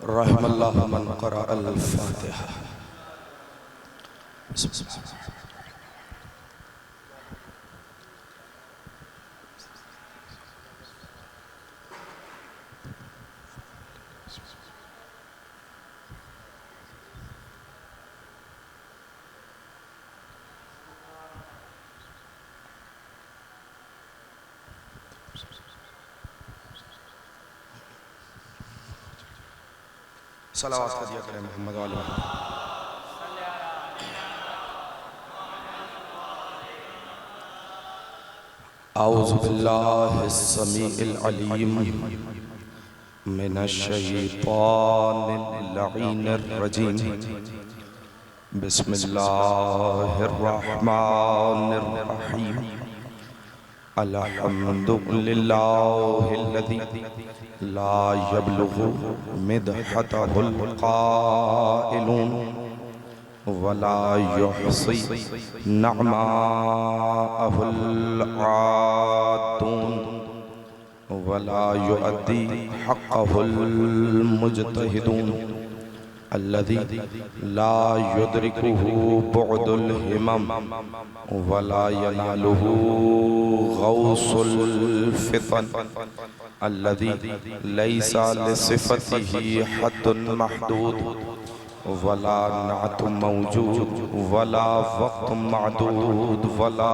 रहमल्लाहु मन क़रा अल-फ़ातिहा। सलावत का दिया करें मोहम्मद वाले औज़ु बिल्लाहिस समीइल अलीम मिनश शैतानिर लईनिर रजीम। बिस्मिल्लाहिर रहमानिर रहीम। अल्हम्दुलिल्लाहिल्लज़ी ला यब्लुगु मिदहतहुल क़ाइलून वला युहसी नअमाअहुल आतून वला युअद्दी हक़्क़हुल मुज्तहिदून अल्लज़ी ला युद्रिकुहु बुअदुल हिमम वला यनालुहु गौसुल फितन अल्लज़ी लैसा लिसिफ़तिही हद्दुन महदूद वला नातुम मौजूद वला वक़्तुम मअदूद वला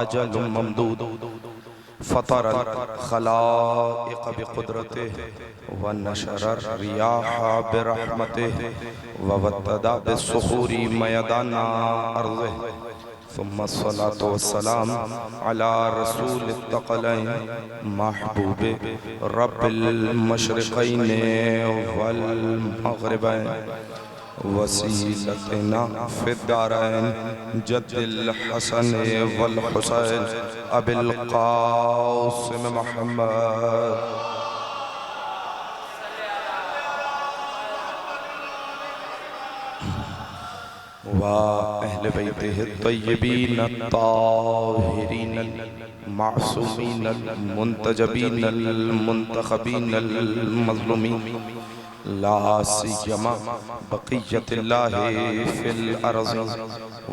अजलुम ममदूद फ़तरल ख़लाइक़ बिक़ुदरतिही व नशरर रियाह बिरहमतिही व वत्तदा बिस्सुहूरी मयदाना अर्ज़िही सुम्मा अस्सलातु वस्सलाम अला रसूलित तक़लैन महबूबे रब्बिल मशरिक़ैन वल मग़रिबैन वसीलतना फ़िद्दारैन जद्दिल हसन वल हुसैन अबिल क़ासिम मुहम्मद व अहले बैतिहि तय्यबीन ताहिरीन मासूमीन मुंतजबीन मुंतखबीन मज़लूमीन ला सियमा बक़िय्यतिल्लाहि फ़िल अर्ज़ि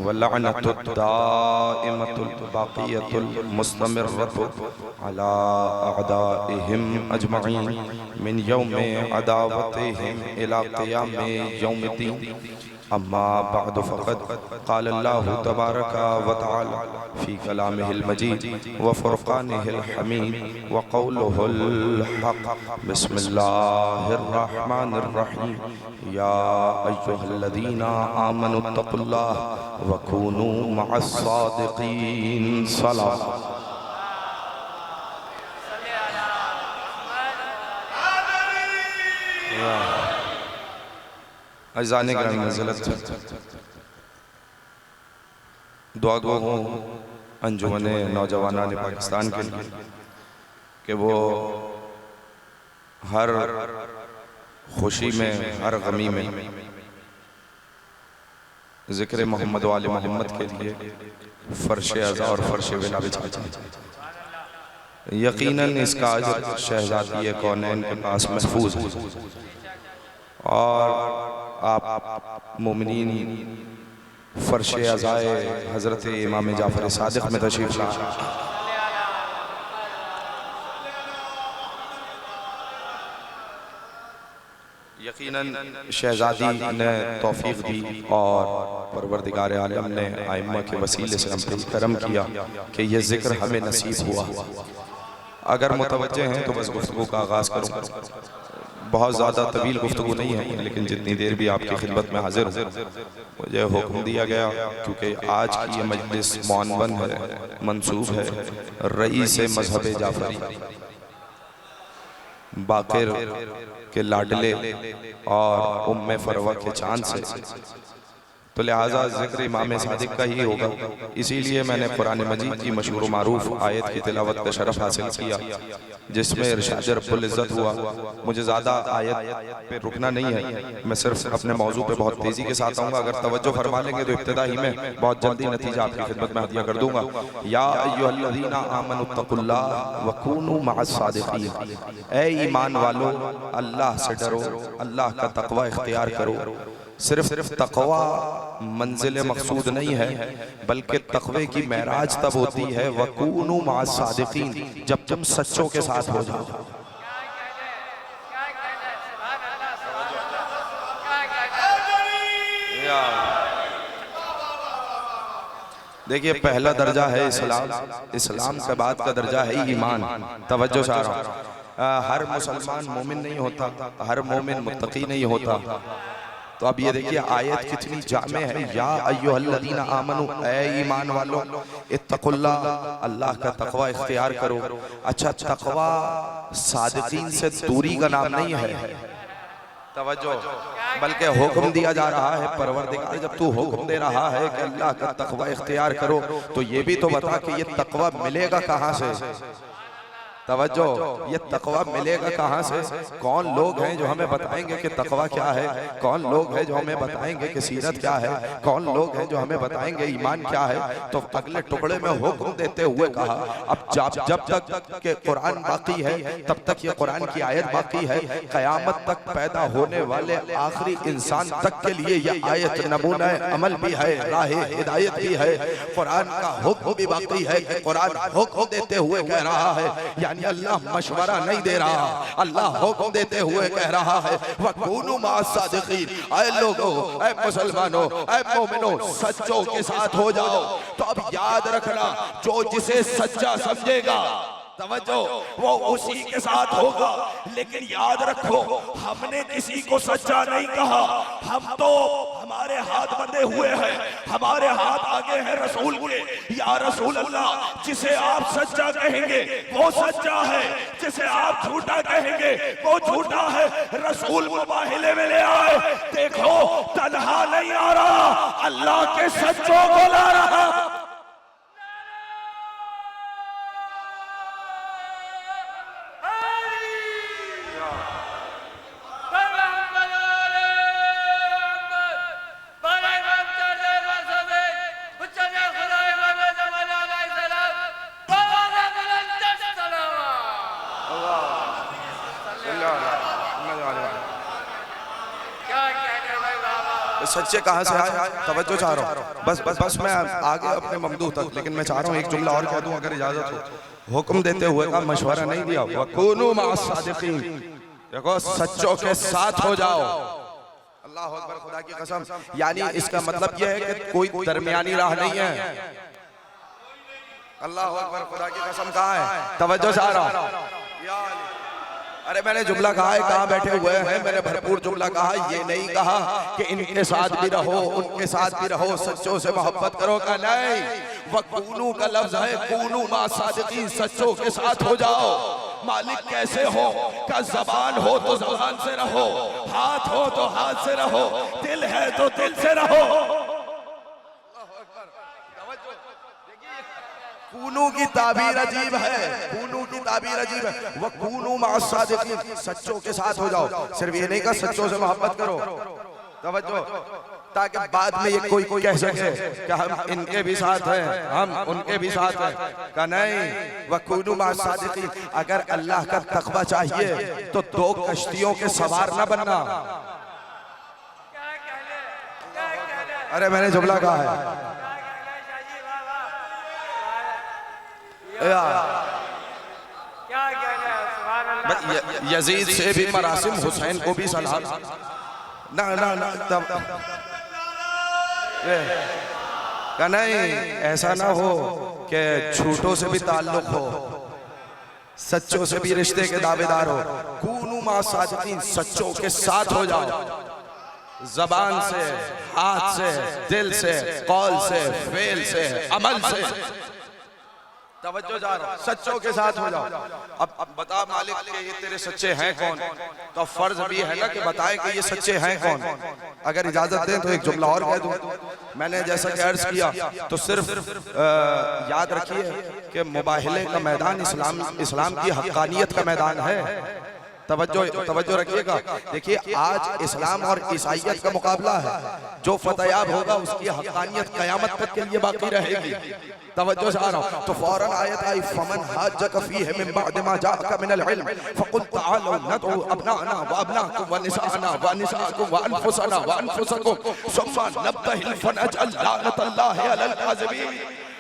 व लअनतुद दाइमतुल बाक़ियतुल मुस्तमिर्रतु अला अअदाइहिम अजमईन मिन यौमि अदावतिहिम इला क़ियामि यौमिद्दीन। अम्मा बअद फ़क़द क़ाल अल्लाहु तबारक व तआला फ़ी कलामिहिल मजीद व फ़ुरक़ानिहिल हमीद व क़ौलुहुल हक़। बिस्मिल्लाहिर रहमानिर रहीम। या अय्युहल्लज़ीना आमनुत्तक़ुल्लाह व कूनू मअस सादिक़ीन। सलाम। अज़ाने ग्रामी मंज़िलत दुआ गो हूँ अंजुमने नौजवानान पाकिस्तान के लिए कि वो हर खुशी में हर गमी में ज़िक्र मोहम्मद वाले मोहम्मद के लिए फ़र्श अज़ा और फ़र्श विला बिछा जाए। यकीनन इसका अजर शहज़ादी कौनैन के पास महफूज है और आप मोमिनीन फ़र्श अज़ाए हज़रत इमाम जाफ़र सादिक़ में तशरीफ़ ला। यकीनन शहज़ादी ने तौफ़ीक़ दी और परवरदिगार आलम ने आइम्मा के वसीले से हम पे करम किया कि ये ज़िक्र हमें नसीब हुआ। अगर मुतवज्जे हैं तो बस गुफ्तगू का आगाज़ करूँ। बहुत ज़्यादा तवील गुफ्तगू नहीं है, लेकिन जितनी देर भी आपकी खिदमत में हाजिर हूँ मुझे हुक्म दिया गया, क्योंकि आज की ये मजलिस मौनवन है, मंसूब है रईस मज़हब जाफ़री बाक़िर के लाडले और उम्मे फरवा के चांद से, तो लिहाजा जिक्र इमाम सादिक का ही होगा। इसीलिए मैंने कुरान मजीद की मशहूर मारूफ आयत की तिलावत का शरफ हासिल किया जिसमें इरशाद रब्बुल इज़्ज़त हुआ। मुझे ज़्यादा आयत पे रुकना नहीं है, मैं सिर्फ अपने मौजू पे बहुत तेज़ी के साथ आऊँगा। अगर तवज्जो फरमा लेंगे तो इब्तिदा ही में बहुत जल्दी नतीजा आपकी खिदमत में हदिया कर दूँगा। या अय्युहल्लज़ीना आमनुत्तकुल्लाह वकूनू मअस-सादिक़ीन, ऐ ईमान वालो अल्लाह से डरो, अल्लाह का तक़वा इख्तियार करो। सिर्फ तक़वा मंजिल मकसूद नहीं है, बल्कि तक़वे की महराज तब होती है वकूनू मअस-सादिक़ीन, जब तुम सच्चों के साथ हो जाओ। देखिए पहला दर्जा है इस्लाम, इस्लाम के बाद का दर्जा है ईमान। तवज्जो चाह रहा हूं, हर मुसलमान मोमिन नहीं होता, हर मोमिन मुत्तकी नहीं होता। तो अब ये देखिए आयत कितनी जामे है। या अय्युहल्लज़ीना आमनू, ऐ ईमान वालों, इत्तकुल्लाह, अल्लाह का तक़वा इख्तियार करो। अच्छा, तक़वा सादिकीन से दूरी का नाम नहीं है, तवज्जो, बल्कि हुक्म दिया जा रहा है। परवरदिगार जब तू हुक्म दे रहा है कि अल्लाह का तक़वा इख्तियार करो, तो ये भी तो बता कि ये तक़वा मिलेगा कहाँ से। तवज्जो, ये तक़वा मिलेगा कहाँ से? कौन लोग हैं जो हमें बताएंगे कि तक़वा क्या है? कौन लोग हैं जो हमें बताएंगे कि सीरत क्या है? कौन लोग हैं जो हमें बताएंगे ईमान क्या है? तो अगले टुकड़े में हुक्म देते हुए कहा, अब जब तक के कुरान बाकी है तब तक ये कुरान की आयत बाकी है। क़यामत तक पैदा होने वाले आखिरी इंसान तक के लिए ये आयत नमूना अमल भी है, राह हिदायत भी है। कुरान का हुक्म भी बाकी है कि कुरान हुक्म देते हुए कह रहा है, अल्लाह मशवरा नहीं दे रहा, अल्लाह हुक्म देते हुए कह रहा है वकूनू मअस-सादिक़ीन, ऐ लोगों, ऐ मुसलमानों, ऐ मोमिनों, सच्चों के साथ हो जाओ। तो अब याद रखना, जो जिसे सच्चा समझेगा, तवज्जो, वो उसी के साथ होगा। लेकिन याद रखो, हमने किसी को सच्चा नहीं कहा, हम तो हमारे हाथ बंधे हुए हैं, हमारे हाथ आगे हैं रसूल के। या रसूल अल्लाह, जिसे आप सच्चा कहेंगे वो सच्चा है, जिसे आप झूठा कहेंगे वो झूठा है। रसूल मुबाहिले में ले आए, देखो तन्हा नहीं आ रहा, अल्लाह के सच्चों को ला रहा। सच्चे कहाँ से आए? तवज्जो चाह रहा हूँ, बस मैं आगे अपने ममदूह तक, लेकिन मैं चाह रहा हूँ एक जुमला और कह दूं अगर इजाजत हो। हुक्म देते हुए का मशवरा नहीं दिया, वकूनू मअस-सादिक़ीन, देखो सच्चों के साथ हो जाओ। अल्लाह अकबर, खुदा की कसम, यानी इसका मतलब यह है कि कोई दरमियानी राह नहीं है। अल्लाह अकबर, खुदा की कसम, कहाँ है? तवज्जो चाह रहा हूँ। अरे मैंने जुमला कहा है, कहाँ बैठे हुए हैं, मैंने भरपूर जुमला कहा, ये नहीं कहा कि इनके साथ भी रहो, उनके साथ भी रहो, सच्चों से मोहब्बत करो का नहीं। वकूनू का लफ्ज है, कूनू मअस-सादिक़ीन, सच्चों के साथ हो जाओ। मालिक कैसे हो? का जबान हो तो जबान से रहो, हाथ हो तो हाथ से रहो, दिल है तो दिल से रहो। कूनू की ताबीर अजीब है, कूनू की ताबीर अजीब है। वह कूनू मअस-सादिक़ीन, सच्चों के साथ हो जाओ। सिर्फ ये नहीं कहा सच्चों से मोहब्बत करो, तवज्जो, ताकि बाद में ये कोई कह सके कि हम इनके भी साथ हैं, हम उनके भी साथ हैं, का नहीं। वह कूनू मअस-सादिक़ीन, अगर अल्लाह का तक़वा चाहिए तो दो कश्तियों के सवार न बनना। अरे मैंने जुमला कहा है, यजीद से भी मरासिम, हुसैन को भी सलाम। ना ना ना का नहीं, ऐसा ना हो कि झूठों से भी ताल्लुक हो, सच्चों से भी रिश्ते के दावेदार हो। कूनू मअस-सादिक़ीन, सच्चों के साथ हो जाओ, जबान से, हाथ से, दिल से, कौल से, फेल से, अमल से। तवज्जो जा रहा, सच्चों के साथ हो जाओ। अब बता मालिक के ये तेरे सच्चे हैं कौन, तो फर्ज भी है ना कि बताए कि ये सच्चे हैं कौन। अगर इजाजत दें तो एक जुमला और कह दूं। मैंने जैसा कि अर्ज किया तो सिर्फ याद रखिए कि मुबाहिले का मैदान इस्लाम की हक्कानियत का मैदान है। तवज्जो रखिएगा। देखिए आज इस्लाम और ईसाइयत का मुकाबला है, जो फतयाब होगा उसकी हक्कानियत क़यामत तक के लिए बाकी रहेगी। तवज्जो से आ रहा हूं तो फौरन आयत आई, फमन हाज्जक फीहि मिन बअद मा जाअका मिनल इल्म फकुल तआलू नदउ अबनाना व अबनाकुम व निसाअना व निसाअकुम व अनफुसना व अनफुसकुम सुम्मा नब्तहिल फनजअल लानतल्लाहि अलल काज़िबीन।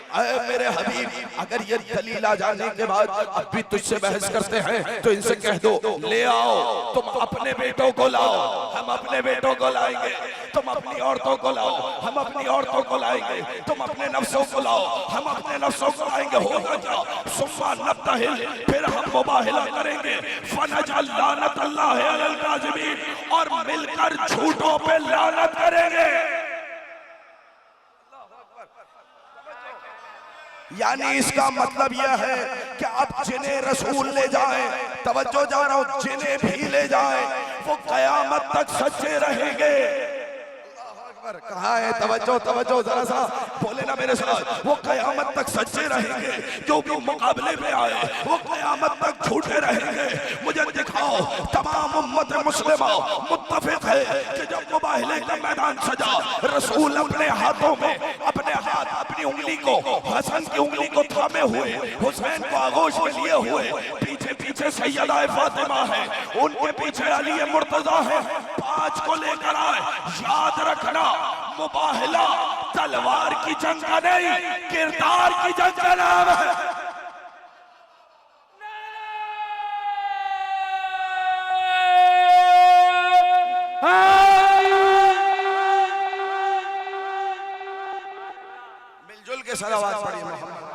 ऐ मेरे हबीब, अगर ये दलील आ जाने के बाद अब भी तुझसे बहस करते हैं तो इनसे कह दो ले आओ, तुम अपने बेटों को लाओ, हम अपने बेटों को लाएंगे। तुम अपनी औरतों को लाओ, हम अपनी औरतों को लाएंगे। तुम अपने नफ्सों को लाओ, हम अपने नफ्सों को लाएंगे। होगा क्या? सुम्मा नब्तहिल, फिर हम मुबाहिला करेंगे। फनजअल लानतल्लाहि अलल काज़िबीन, और मिलकर झूठों पे लानत करेंगे। यानी इसका मतलब यह है कि अब जिन्हें रसूल ले जाए, तवज्जो जा रहा हूं, जिन्हें भी ले जाए वो कयामत तक सच्चे रहेंगे। कहा है तवज्जो जरा सा बोले ना मेरे साथ, वो कयामत तक सच्चे रहेंगे। जो भी मुकाबले में आए वो कयामत तक झूठे रहेंगे। मुझे दिखाओ तमाम उम्मत मुस्लिमा मुत्तफिक है कि जब मुबाहिले का मैदान सजा, रसूल अपने हाथों में अपने हाथ अपनी उंगली को, हसन की उंगली को थामे हुए, हुसैन को आगोश में लिए हुए, पीछे पीछे सैयदा फातिमा है, उनके पीछे अली मुर्तजा है, 5 को लेकर आए। याद रखना मुबाहिला तलवार की जंग का नहीं, किरदार की जंग का नाम है। मिलजुल के सलावत पढ़िए मोहम्मद।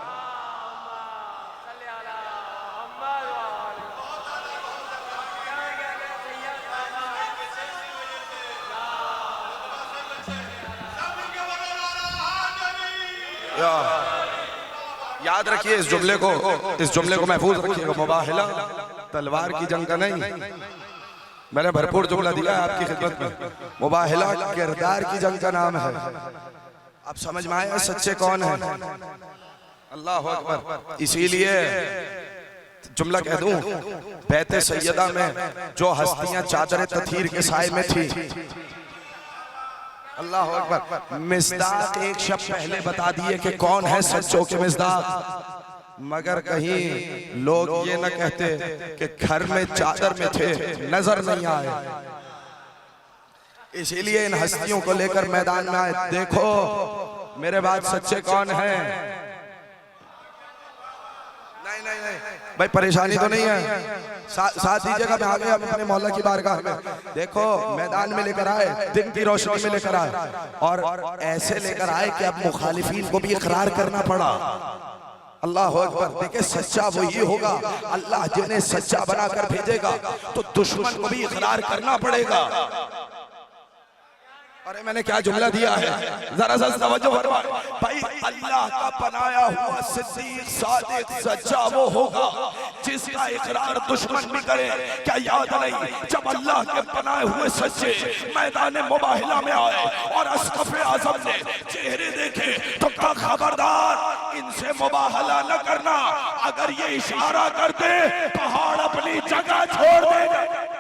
याद रखिए इस जुमले को महफूज रखिएगा। मुबाहिला तलवार की जंग का नहीं, मैंने भरपूर जुमला दिया है आपकी खिदमत में। मुबाहिला किरदार की जंग का नाम है। अब समझ में आया सच्चे कौन है? अल्लाह अकबर। इसीलिए जुमला कह दूं, बैते सैयदा में जो हस्तियां चादर तथीर के साए में थी, अल्लाह अकबर, मिस्दाक एक शब्द पहले बता दिए कि कौन है सच्चों के मिस्दाक, मगर कहीं लोग ये न कहते कि घर में चादर में थे, नजर नहीं आए। इसीलिए इन हस्तियों को लेकर मैदान में आए। देखो मेरे बाद सच्चे कौन है? नहीं भाई, परेशानी तो नहीं है। साथ दीजिएगा, मैं आ गया अपने मोहल्ला की बारगाह में। देखो मैदान में लेकर आए, दिन की रोशनी में लेकर आए, और ऐसे लेकर आए कि अब मुखालिफिन को भी इकरार करना पड़ा। अल्लाह अकबर। देखिए सच्चा वही होगा, अल्लाह जिन्हें सच्चा बनाकर भेजेगा तो दुश्मन को भी इकरार करना पड़ेगा। अरे मैंने क्या जुमला दिया है, जरा सा तवज्जो फरमाए भाई। अल्लाह का बनाया हुआ सिद्दीक सादिक सच्चा वो होगा जिसका इकरार दुश्मन भी करे। क्या याद नहीं जब अल्लाह के बनाए हुए सच्चे मैदान मुबाहिला में आए और अस्कफ़े आज़म ने चेहरे देखे तो क्या खबरदार इनसे मुबाहला न करना, अगर ये इशारा करते पहाड़ अपनी जगह छोड़ देंगे।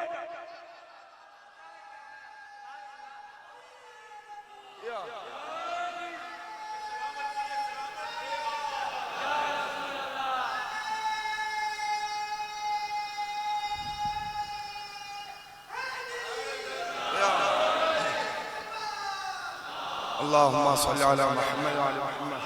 अल्लाहुम्मा सल्ली अला मुहम्मद व अला मुहम्मद।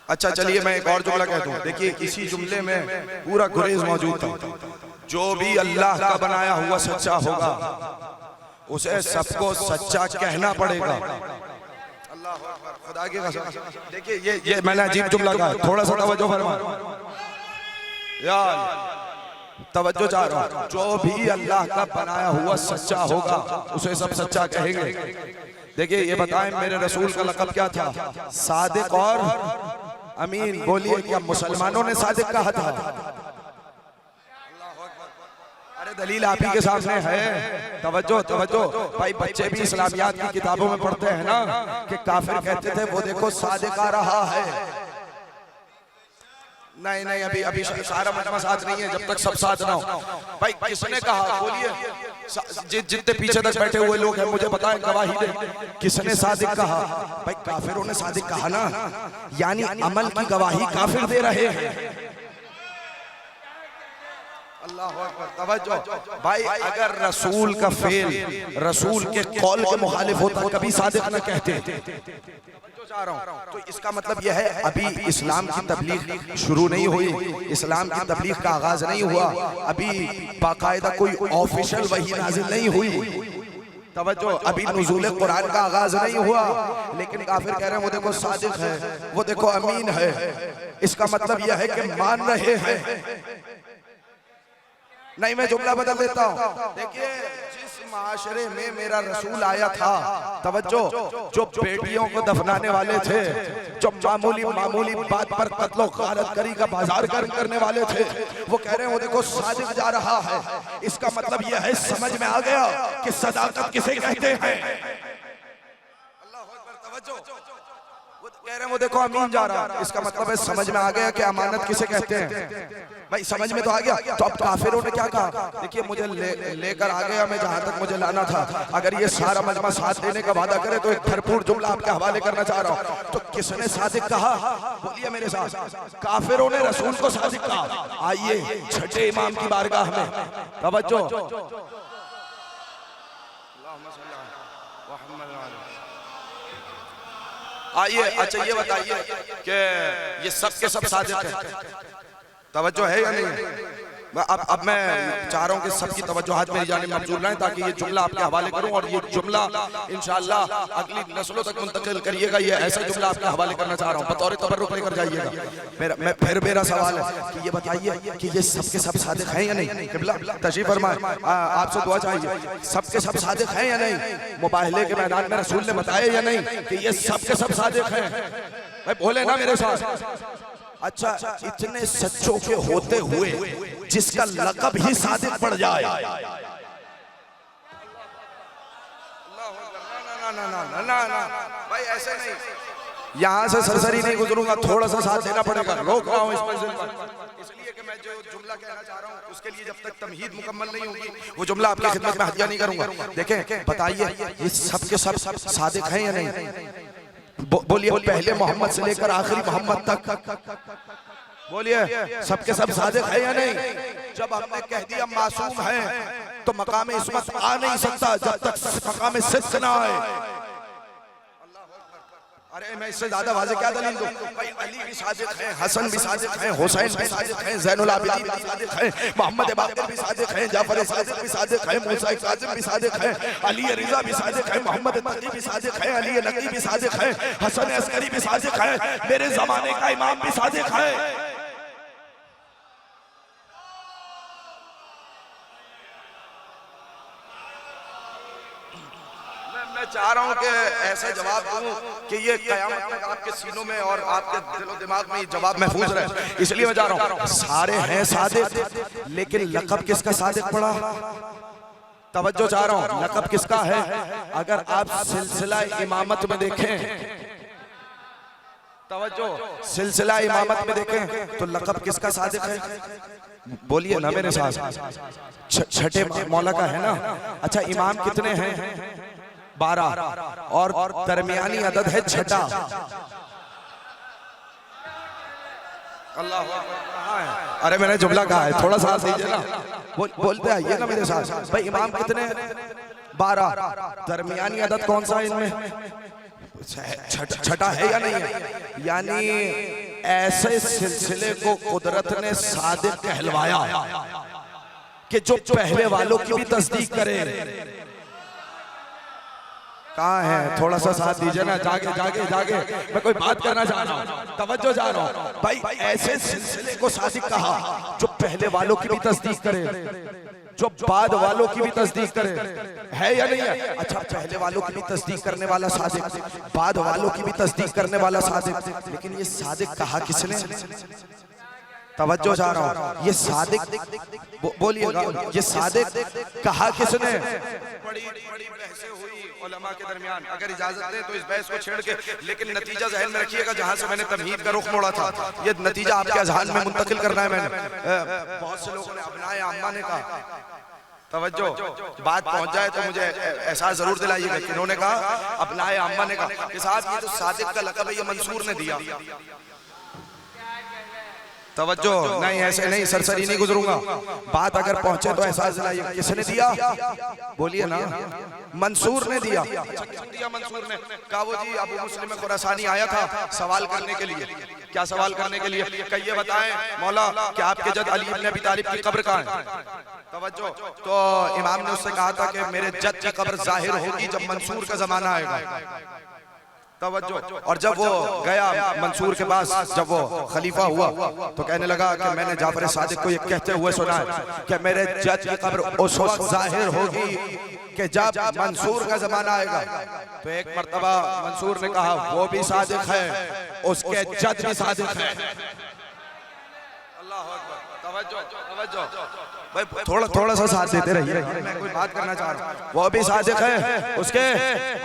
अच्छा चलिए मैं एक और जुमला कह दूं। देखिए इसी जुमले में पूरा गुरेज मौजूद था। जो भी अल्लाह का बनाया हुआ सच्चा होगा उसे सबको सच्चा कहना पड़ेगा। अल्लाह खुदा की कसम। देखिए ये मैंने अजीब जुमला कहा, थोड़ा सा तवज्जो फरमाओ यार। तवज्जो चाह रहा हूं, जो भी अल्लाह का बनाया हुआ सच्चा होगा उसे सब सच्चा कहेंगे। देखिए ये बताएं मेरे रसूल का लक़ब क्या था? सादिक और अमीन। बोलिए क्या मुसलमानों ने सादिक कहा था? अरे दलील आप ही के सामने है। तवज्जो तवज्जो भाई, बच्चे भी इस्लामियात की किताबों में पढ़ते हैं ना कि काफिर कहते थे वो देखो सादिक आ रहा है। नहीं नहीं, अभी अभी सारा मजमा साथ नहीं है जब तक सब साथ ना हो। भाई किसने कहा? बोलिए जितने पीछे तक बैठे हुए लोग हैं मुझे बताएं, गवाही दे, किसने सादिक कहा? भाई काफिरों ने सादिक कहा ना, यानी अमल की गवाही काफिर दे रहे हैं। अल्लाह अकबर। तवज्जो भाई, अगर रसूल का फेल रसूल के कौल के मुखालिफ होता कभी सादिक न कहते। तो इसका मतलब यह है अभी इस्लाम की तबलीग शुरू नहीं हुई, इस्लाम की तबलीग का आगाज नहीं हुआ, अभी बाकायदा कोई ऑफिशियल वही नाजिल नहीं हुई। तवज्जो, अभी नुज़ूल कुरान का आगाज नहीं हुआ, लेकिन काफिर कह रहे हैं वो देखो सादिक है, वो देखो अमीन है। इसका मतलब यह है कि मान रहे हैं। नहीं, मैं जुमला बदल देता हूँ। देखिए जिस माशरे में मेरा रसूल आया था, तवज्जो, जो बेटियों को दफनाने वाले थे, जो मामूली मामूली बात पर कत्लो गारत करी का बाजार करने वाले थे, वो कह रहे हैं वो देखो सादिक जा रहा है। इसका मतलब यह है समझ में आ गया कि सदाकत किसे कहते हैं। अल्लाह अकबर। तवज्जो, वो कह रहे हैं वो देखो अमीन जा रहा है, इसका मतलब है समझ में आ गया कि अमानत किसे कहते हैं। भाई समझ में तो आ गया। तो अब काफिरों ने क्या कहा? देखिए मुझे लेकर आ गया मैं जहां तक मुझे लाना था। अगर ये सारा मजमा साथ देने का वादा करे तो एक भरपूर जुमला आपके हवाले करना चाह रहा हूं। तो किसने सादिक कहा? बोलिए मेरे साथ। काफिरों ने रसूल को सादिक कहा। आइए छठे इमाम की बारगाह में, तवज्जो, आइए। अच्छा ये बताइए कि ये सब के सब सादिक हैं, तवज्जो है या नहीं? अब मैं चाह रहा हूँ कि सबकी तवज्जोहात मेरी जानिब मबजूल रहें ताकि ये जुमला आपके हवाले करूँ और ये जुमला इंशाअल्लाह अगली नस्लों तक मुंतकिल करिएगा। ये ऐसा जुमला आपके हवाले करना चाह रहा हूँ, बतौर तबर्रुक लेकर जाइएगा। मेरा सवाल है कि ये बताइए कि ये सबके सब सादिक हैं या नहीं? क़िबला तशरीफ फरमाए, आपसे दुआ चाहिए। सबके सब सादिक हैं या नहीं? मुबाहिले के मैदान में रसूल ने बताया या नहीं कि ये सबके सब सादिक हैं? भाई बोले ना मेरे साथ। अच्छा, इतने सच्चों के होते हुए जिसका लक़ब ही सादिक पड़ जाए, ना भाई ऐसे नहीं। यहाँ से सरसरी नहीं गुजरूंगा, थोड़ा सा साथ देना पड़ेगा। रोक रहा हूँ इस मंजिल पर, इसलिए कि मैं जो जुमला कहना चाह रहा हूँ उसके लिए जब तक तमहीद मुकम्मल नहीं होगी वो जुमला आपकी खिदमत में हदिया नहीं करूंगा। देखें बताइए ये सब के सब सादिक हैं या नहीं? बोलिए पहले मोहम्मद से लेकर आखिरी मोहम्मद तक, बोलिए सबके सब सादिक है या नहीं? जब हमने कह दिया मासूम है तो मकाम इस्मत आ नहीं सकता जब तक मकाम सिद्क ना आए। अरे मैं इससे ज्यादा वाज़ेह क्या दलील दूं? भाई अली भी सादिक हैं, हसन भी सादिक हैं, हुसैन भी सादिक हैं, ज़ैनुल आबिदीन भी सादिक हैं, मोहम्मद बाक़िर भी सादिक हैं, जाफर सादिक भी सादिक हैं, मूसा काज़िम भी सादिक हैं, अली रिज़ा भी सादिक हैं, मोहम्मद तकी भी सादिक हैं, अली नकी भी सादिक हैं, हसन अस्करी भी सादिक हैं, मेरे जमाने का इमाम भी सादिक है। मैं चाह रहा हूं कि ऐसा जवाब दूं कि ये क़यामत तक आपके सीनों में और आपके दिलो दिमाग में ये जवाब महफूज रहे। इसलिए मैं चाह रहा हूं सारे हैं सादिक, लेकिन लक़ब किसका सादिक पड़ा? तवज्जो चाह रहा हूं, लक़ब किसका है? अगर आप सिलसिला इमामत में देखें, तवज्जो, सिलसिला इमामत में देखें तो लक़ब किसका सादिक है? बोलिए ना मेरे साथ। छठे मौला का है ना। अच्छा इमाम कितने हैं? 12 और दरमियानी अदद है छठा। अल्लाह कहाँ है? अरे मैंने जुमला कहा है, थोड़ा सा दीजिए ना, बोलते आइए ना मेरे साथ। भाई इमाम कितने? 12। दरमियानी अदद कौन सा इनमें? छठा है या नहीं है? यानी ऐसे सिलसिले को कुदरत ने सादिक कहलवाया कि जो पहले वालों की भी तस्दीक करे। कहाँ है? थोड़ा सा साथ दीजिए ना, जागे जागे जागे, मैं कोई बात करना चाह रहा हूँ, तवज्जो चाह रहा हूँ भाई। ऐसे सिलसिले को सादिक कहा जो पहले वालों की भी तस्दीक करे, जो बाद वालों की भी तस्दीक करे, है या नहीं है? अच्छा, पहले वालों की भी तस्दीक करने वाला सादिक, बाद वालों की भी तस्दीक करने वाला सादिक, लेकिन ये सादिक कहा किसने? तवज्जो चाह रहा हूँ, ये सादिक बोलिएगा, ये सादिक कहा किसने? बड़ी बड़ी बहसें हुई उलमा के दरमियान, अगर इजाजत दें तो इस बहस को छेड़ के, लेकिन नतीजा ज़हन में रखिएगा, जहां से मैंने तमहीद का रुख मोड़ा था, ये नतीजा आपके अज़हान में मुंतकिल करना है मैंने। बहुत से लोगों ने अपनाए अम्मा ने कहा, तवज्जो, बात पहुंच जाए तो मुझे एहसास जरूर दिलाइएगा, किन्होंने कहा? अपनाए अम्मा ने कहा कि साहब ये तो सादिक का लक़ब है, ये मंसूर ने दिया। तवज्जो, नहीं ऐसे नहीं, सरसरी नहीं गुजरूंगा, बात अगर पहुंचे तो एहसास दिलाइए, किसने दिया? बोलिए ना, मंसूर ने दिया। दिया मंसूर ने। कहा वो जी अबू मुस्लिम खुरासानी आया था सवाल करने के लिए। क्या सवाल करने के लिए? कहिए बताएं मौला कि आपके जद अली इब्न अबी तालिब की कब्र कहाँ है? तवज्जो, तो इमाम ने उससे कहा था कि मेरे जद की कब्र जाहिर होगी जब मंसूर का जमाना आएगा। तवज्जो, और जब वो गया मंसूर के पास, जब वो खलीफा हुआ तो कहने लगा कि मैंने जाफर सादिक को ये कहते हुए सुना है कि मेरे जज की कब्र उस वक्त जाहिर होगी कि जब मंसूर का जमाना आएगा। तो एक मर्तबा मंसूर ने कहा वो भी सादिक है, उसके जज भी सादिक है। अल्लाह अकबर, तवज्जो तवज्जो भाई, थोड़ा सा साथ देते रहिए, मैं कोई बात करना चाह रहा हूँ। वो भी सादिक है, उसके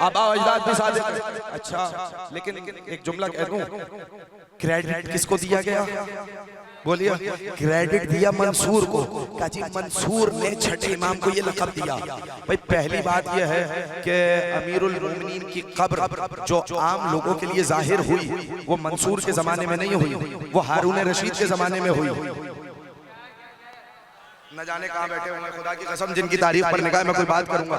आबा अजदाद भी सादिक है। अच्छा, लेकिन एक जुमला कह दूं, क्रेडिट किसको दिया गया? बोलिए, क्रेडिट दिया मंसूर को। कहा जी मंसूर ने छठे इमाम को ये लक़ब दिया। भाई पहली बात यह है कि अमीरुल मोमिनीन की कब्र जो आम लोगों के लिए जाहिर हुई वो मंसूर के जमाने में नहीं हुई, वो हारून रशीद के जमाने में हुई। न जाने कहाँ बैठे होंगे खुदा की कसम, जिनकी तारीफ पर निगाह मैं कोई बात करूंगा।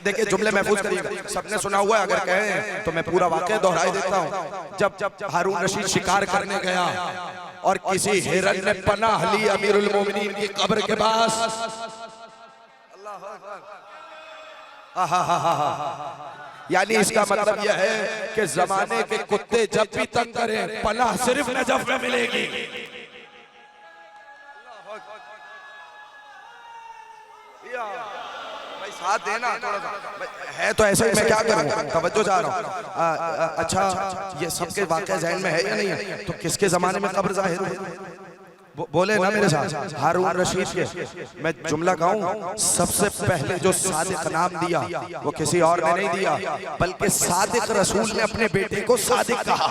देखिए जुमले महफूज करिएगा, सबने सुना हुआ है, अगर कहें तो मैं पूरा वाक़या दोहराई देता हूँ। जब हारून रशीद शिकार करने गया और किसी हिरन ने पनाह ली अमीरुल मोमिनीन की कब्र के पास, यानी इसका मतलब यह है कि जमाने के कुत्ते जब भी तंग करें पनाह सिर्फ नजफ में मिलेगी। भाई साथ देना थोड़ा सा है तो ऐसे ही, मैं क्या करूं? तवज्जो चाह रहा हूं। अच्छा, ये सबके वाक़या ज़हन में है या नहीं है? तो किसके जमाने में कब्र जाहिर हुई? बोले ना मेरे साथ, हारून रशीद के। मैं जुमला कहूं, सबसे पहले जो सादिक नाम दिया वो किसी और ने नहीं दिया, बल्कि सादिक रसूल ने अपने बेटे को सादिक कहा।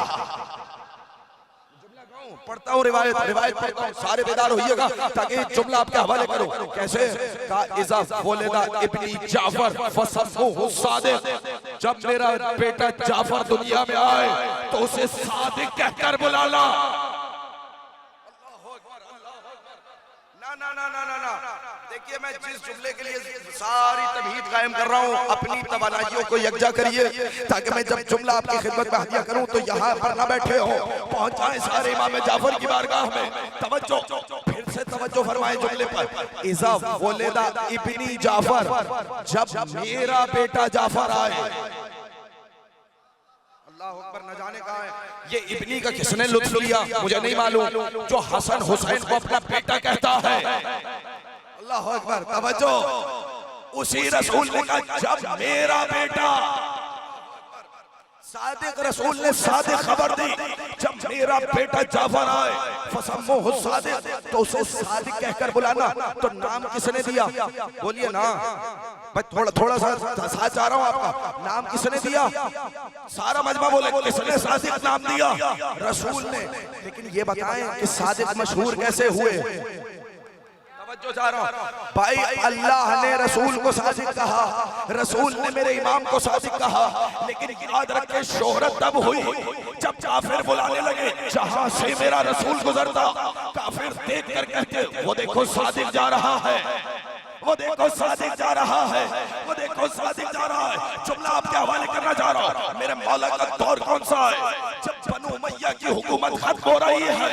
पढ़ता हूँ रिवायत पढ़ता हूँ, सारे बेदार होइएगा ताकि जुमला आपके हवाले करो। कैसे? का इज़ा वुलिदा इब्नी जाफर फसम्मुहु सादिक, जब मेरा बेटा जाफर दुनिया में आए तो उसे सादिक कहकर बुलाना। ना ना ना ना ना, देखिए मैं जिस जुमले के लिए सारी तमहीद कायम कर रहा हूँ, अपनी तवानाइयों को यकजा करिए ताकि मैं जब जुमला आपकी खिदमत में हदिया करूँ तो यहाँ पर ना बैठे हो, पहुँच जाए सारे इमाम जाफर की बारगाह में। तवज्जो, फिर से तवज्जो फरमाए जुमले पर। इज़ा वुलिदा इब्नी जाफर, जब मेरा बेटा जाफर आए। अल्लाह अकबर, न जाने कहाँ है ये इब्नी का किसने लुत्फ लिया मुझे नहीं मालूम, जो हसन हुसैन को अपना बेटा कहता है। अल्लाह अकबर, तवज्जो, उसी रसूल ने कहा जब मेरा बेटा, सादिक रसूल ने सादिक खबर दी, जब मेरा बेटा जाफर आए फसम्मुहु सादिक, तो उसे सादिक कहकर बुलाना। तो नाम किसने दिया? बोलिए ना भाई, थोड़ा सा साथ चाह रहा हूँ आपका। नाम किसने दिया? सारा मजमा बोले किसने सादिक नाम दिया? रसूल ने। लेकिन ये बताएं कि सादिक मशहूर कैसे हुए? तवज्जो चाह रहा हूं भाई, अल्लाह ने रसूल को सादिक कहा, रसूल ने मेरे इमाम को सादिक कहा, लेकिन याद रखें शोहरत तब हुई जब काफिर बुलाने लगे। जहां से मेरा रसूल गुजरता काफिर देख कर कहते वो देखो सादिक जा रहा है, वो देखो सादिक जा रहा है, वो देखो सादिक जा रहा है। जुमला आपके हवाले करना चाह रहा हूं, मेरे मौला का दौर कौन सा है? जब बनु उमैया की हुकूमत खत्म हो रही है,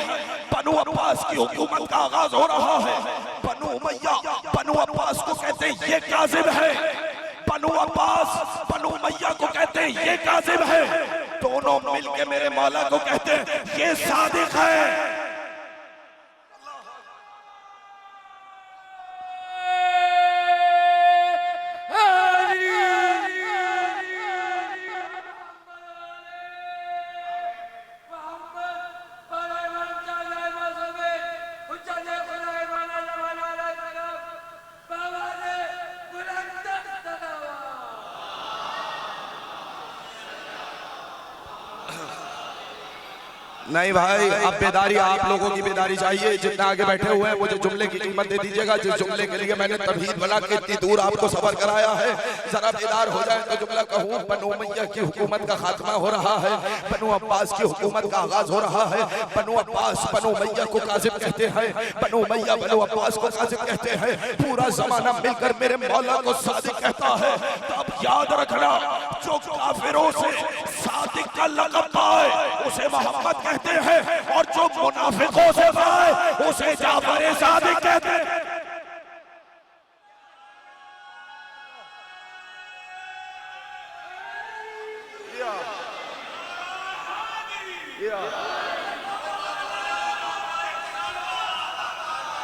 बनु अब्बास की हुकूमत का आगाज हो रहा है। बनु उमैया बनु अब्बास को कहते ये काज़िब है, बनु बनु अब्बास बनु उमैया को कहते हैं ये काज़िब है, दोनों मिलके मेरे मौला को कहते हैं ये सादिक है। नहीं भाई, अब बेदारी आप लोगों की बेदारी चाहिए। जितने आगे बैठे हुए हैं मुझे जुमले की कीमत दे दीजिएगा। जिस जुमले के लिए मैंने तमहीद बना के इतनी दूर आपको सफर कराया है, जरा बेदार हो जाए तो जुमला कहूँ। बनु उमैया की हुकूमत का खात्मा हो रहा है, बनु अब्बास की हुकूमत का आगाज हो रहा है। बनु अब्बास बनु उमैया को काज़िब कहते हैं, बनु उमैया बनु अब्बास को काज़िब कहते हैं। पूरा जमाना मिलकर मेरे मौला को सादिक कहता है। तब याद रखना, जो काफिरों से सादिक का लक़ब पाए उसे मोहम्मद कहते हैं, और जो मुनाफिकों से पाए उसे जाफर सादिक कहते हैं।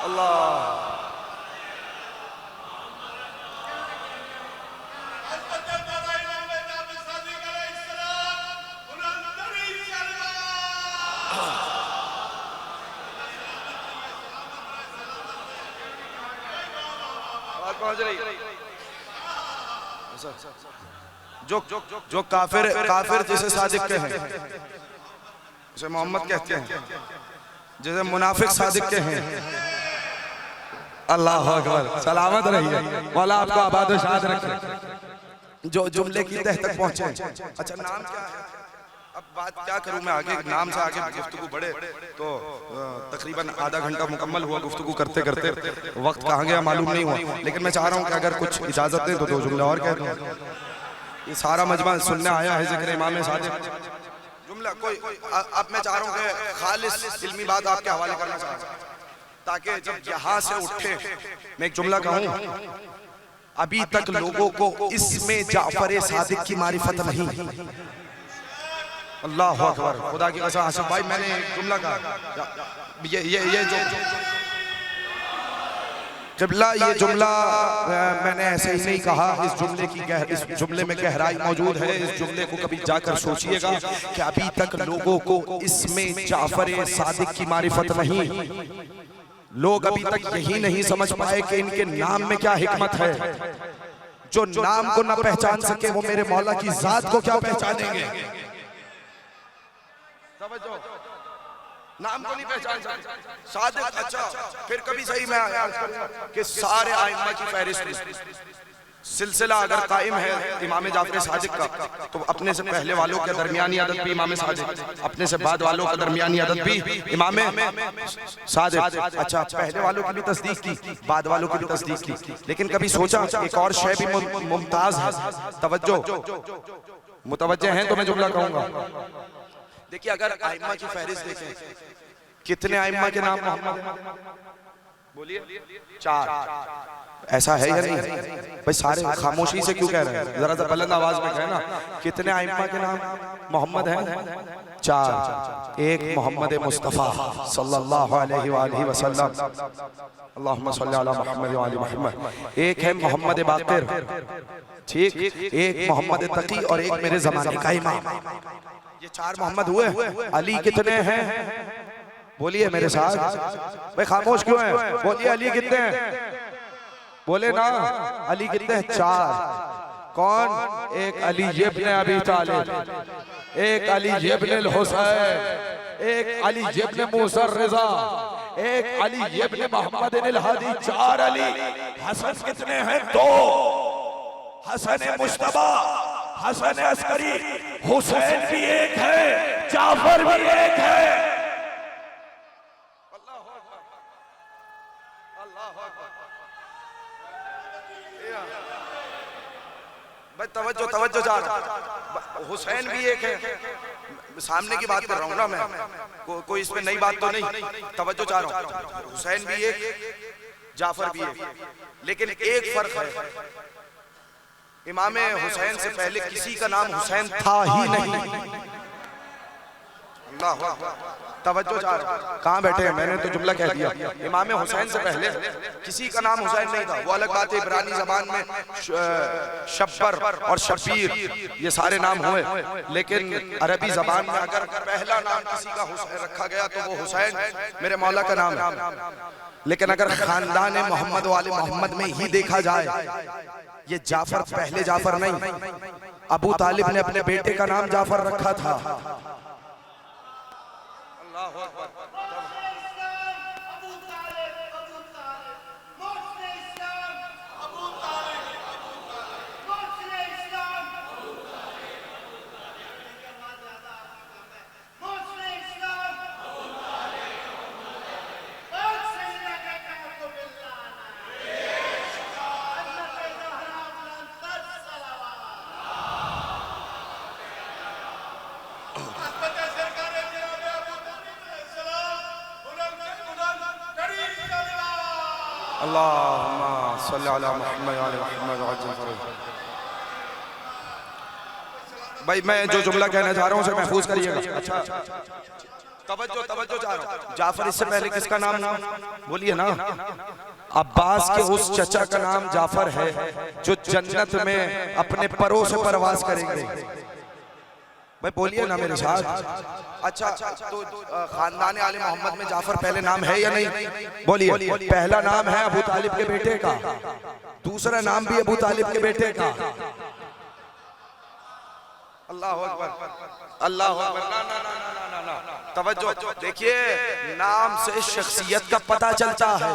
अल्लाह पहुंच रही। जो काफिर जिसे सादिक के हैं उसे मोहम्मद कहते हैं, जिसे मुनाफिक सादिक के हैं। अल्लाह अकबर, सलामत रहिए, मौला आपको आबाद व शाद रखे। जो जुमले की तह तक पहुंचे। अच्छा, नाम क्या है? अब बात क्या करूं मैं, आगे नाम से आगे गुफ्तगू बढ़े तो तकरीबन आधा घंटा मुकम्मल हुआ गुफ्तगू करते करते, वक्त कहाँ गया मालूम नहीं हुआ। लेकिन मैं चाह रहा हूँ कि अगर कुछ इजाजत दें तो दो जुमले और कह दूं। ये सारा मजमा सुनने आया है जिक्र इमाम सादिक जुमला कोई। अब मैं चाह रहा हूँ कि खालिस इल्मी बात आपके हवाले करना चाह रहा हूँ, ताकि जब यहाँ से उठे मैं एक जुमला कहूँ। अभी तक लोगों को इसमें जाफर सादिक की मारिफत नहीं। अल्लाह अकबर, खुदा की कसम आसिफ भाई, मैंने एक जुमला कहा, ये जो क़िबला, ये जुमला मैंने ऐसे ही नहीं कहा। इस जुमले में गहराई मौजूद है। इस जुमले को कभी जाकर सोचिएगा कि अभी तक लोगों को इसमें जाफर सादिक की मारिफत नहीं। लोग अभी तक यही नहीं समझ पाए कि इनके नाम में क्या हिकमत है। जो नाम को ना पहचान सके वो मेरे मौला की जात को क्या पहचानेंगे। नाम को नहीं पहचान सकते सादिक। अच्छा, फिर कभी सही मैं कि सारे आइम्मा की फहरिस्त सिलसिला अगर कायम है इमाम जाफर सादिक का, तो अपने से पहले वालों के दरमियानी अदद भी इमाम सादिक, अपने से बाद वालों का दरमियानी अदद भी इमाम सादिक। अच्छा, पहले वालों की भी तस्दीक की, बाद वालों की भी तस्दीक की। लेकिन कभी सोचा एक और शय भी मुमताज है। तवज्जो, मुतवज्जे हैं तो मैं जुमला कहूंगा। देखिए, अगर आइम्मा की फहरिस्त देखें, कितने आइम्मा के नाम मोहम्मद हैं? बोलिए, 4। ऐसा है या नहीं भाई? सारे खामोशी से क्यों कह रहे हैं? जरा सा बुलंद आवाज में कहना, कितने आइम्मा के नाम मोहम्मद हैं? 4। एक मोहम्मद मुस्तफ़ा सल्लल्लाहु अलैहि वसल्लम, अल्लाहुम्मा सल्ली अला मुहम्मद व आलि मुहम्मद। एक है मोहम्मद बाक़िर, ठीक। एक मोहम्मद तकी और एक मेरे जमाने का इमाम। ये 4 मोहम्मद हुए। अली कितने हैं? बोलिए मेरे साथ। भाई खामोश क्यों है? बोलिए, अली कितने हैं? बोले ना, अली कितने हैं? 4। कौन? एक अली इब्न अबी तालिब, एक अली इब्न हुसैन, एक अली इब्न मूसा रिज़ा, एक अली इब्न मोहम्मद अल हादी। 4 अली। हसन कितने हैं? 2। हसन मुश्तबा, हसन अस्करी। हुसैन भी एक है, जाफर भी एक है। तवज्जो तवज्जो जा रहा। हुसैन भी एक है, सामने की बात कर रहा हूँ ना मैं, कोई इसमें नई बात तो नहीं। तवज्जो चाह रहा हूँ, हुसैन भी एक, जाफर भी एक। लेकिन एक फर्क है, इमाम हुसैन से पहले किसी का नाम हुसैन था ही नहीं। अल्लाह तवज्जो जा रहा, कहाँ बैठे हैं? मैंने तो जुमला कह दिया। इमाम हुसैन से पहले किसी का नाम हुसैन नहीं था। वो अलग बात है, इब्रानी जबान में शब्बर और शबीर ये सारे नाम हुए, लेकिन अरबी जबान में अगर पहला नाम किसी का हुसैन रखा गया तो वो हुसैन मेरे मौला का नाम है। लेकिन अगर खानदान मोहम्मद वाले मोहम्मद में ही देखा जाए, ये जाफर पहले जाफर नहीं, अबू तालिब ने अपने बेटे का नाम जाफर रखा था। भाई मैं जो जुमला कहना चाह रहा हूँ उसे महफूज करिएगा। अच्छा तवज्जो तवज्जो चाह रहा हूँ। जाफर इससे पहले किसका नाम बोलिए ना? अब्बास के उस चचा का नाम जाफर है जो जन्नत में अपने परों से परवास करेंगे। भाई बोलिए ना मेरे साथ। अच्छा तो खानदान आले मोहम्मद में जाफर पहले नाम है या नहीं? बोलिए। पहला नाम है अबू तालिब के बेटे का, दूसरा नाम भी अबू तालिब के बेटे का। अल्लाह अकबर अल्लाह अकबर। ना ना ना ना ना ना, तवज्जो। देखिए नाम से शख्सियत का पता चलता है।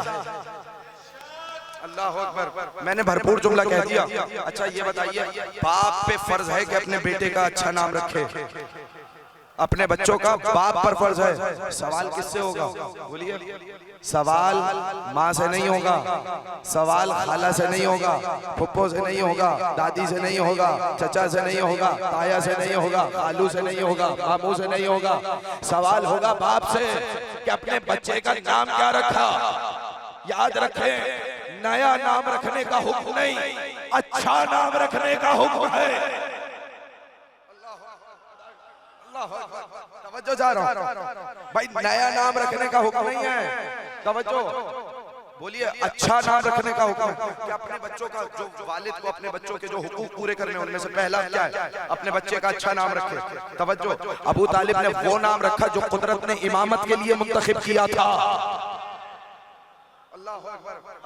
अल्लाह अकबर। मैंने भरपूर जुमला कह दिया। अच्छा ये बताइए, बाप पे फर्ज है कि अपने बेटे का अच्छा नाम रखे? अपने बच्चों का बाप पर फर्ज है। सवाल किससे होगा? बोलिए। सवाल माँ से नहीं होगा, सवाल खाला से नहीं होगा, फुप्पो से नहीं होगा, दादी से नहीं होगा, चचा से नहीं होगा, ताया से नहीं होगा, खालू से नहीं होगा, मामू से नहीं होगा। सवाल होगा बाप से कि अपने बच्चे का नाम क्या रखा। याद रखें, नया नाम रखने का हुक्म नहीं, अच्छा नाम रखने का हुक्म है। तवज्जो जा रहा हूं भाई, नया नाम रखने का हुक्म नहीं है। तवज्जो बोलिए। अच्छा नाम रखने का हुक्म कि अपने बच्चों का, जो वालिद को अपने बच्चों के जो हुकूक पूरे करने, उनमें से पहला क्या है? अपने बच्चे का अच्छा नाम रखे। तवज्जो। अबू तालिब ने वो नाम रखा जो कुदरत ने इमामत के लिए मुंतखब किया था।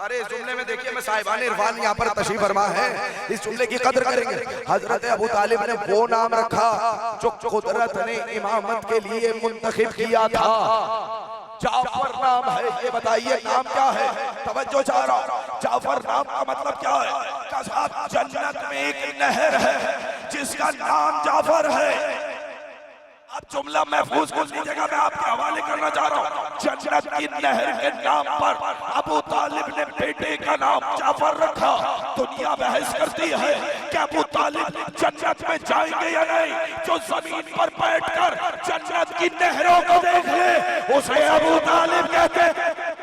अरे इस जुमले में देखिए, मैं साहिबान इरफान यहाँ पर तशरीफ फरमा है, इस जुमले की कदर करेंगे। हजरत अबू तालिब ने वो नाम रखा जो कुदरत ने इमामत के लिए मुंतखब किया था। जाफर नाम है। ये बताइए नाम क्या है? तवज्जो चाह रहा। जाफर नाम का मतलब क्या है? जन्नत में एक नहर है जिसका नाम जाफर है। अब जुमला महफूज कर लीजिएगा, मैं आपके हवाले करना चाह रहा हूँ। जन्नत की नहर के नाम पर अबू तालिब ने बेटे का नाम जाफर रखा। दुनिया बहस करती है कि अबू तालिब जन्नत में जाएंगे या नहीं। जो जमीन पर बैठकर जन्नत की नहरों को देख ले उसे अबू तालिब कहते हैं।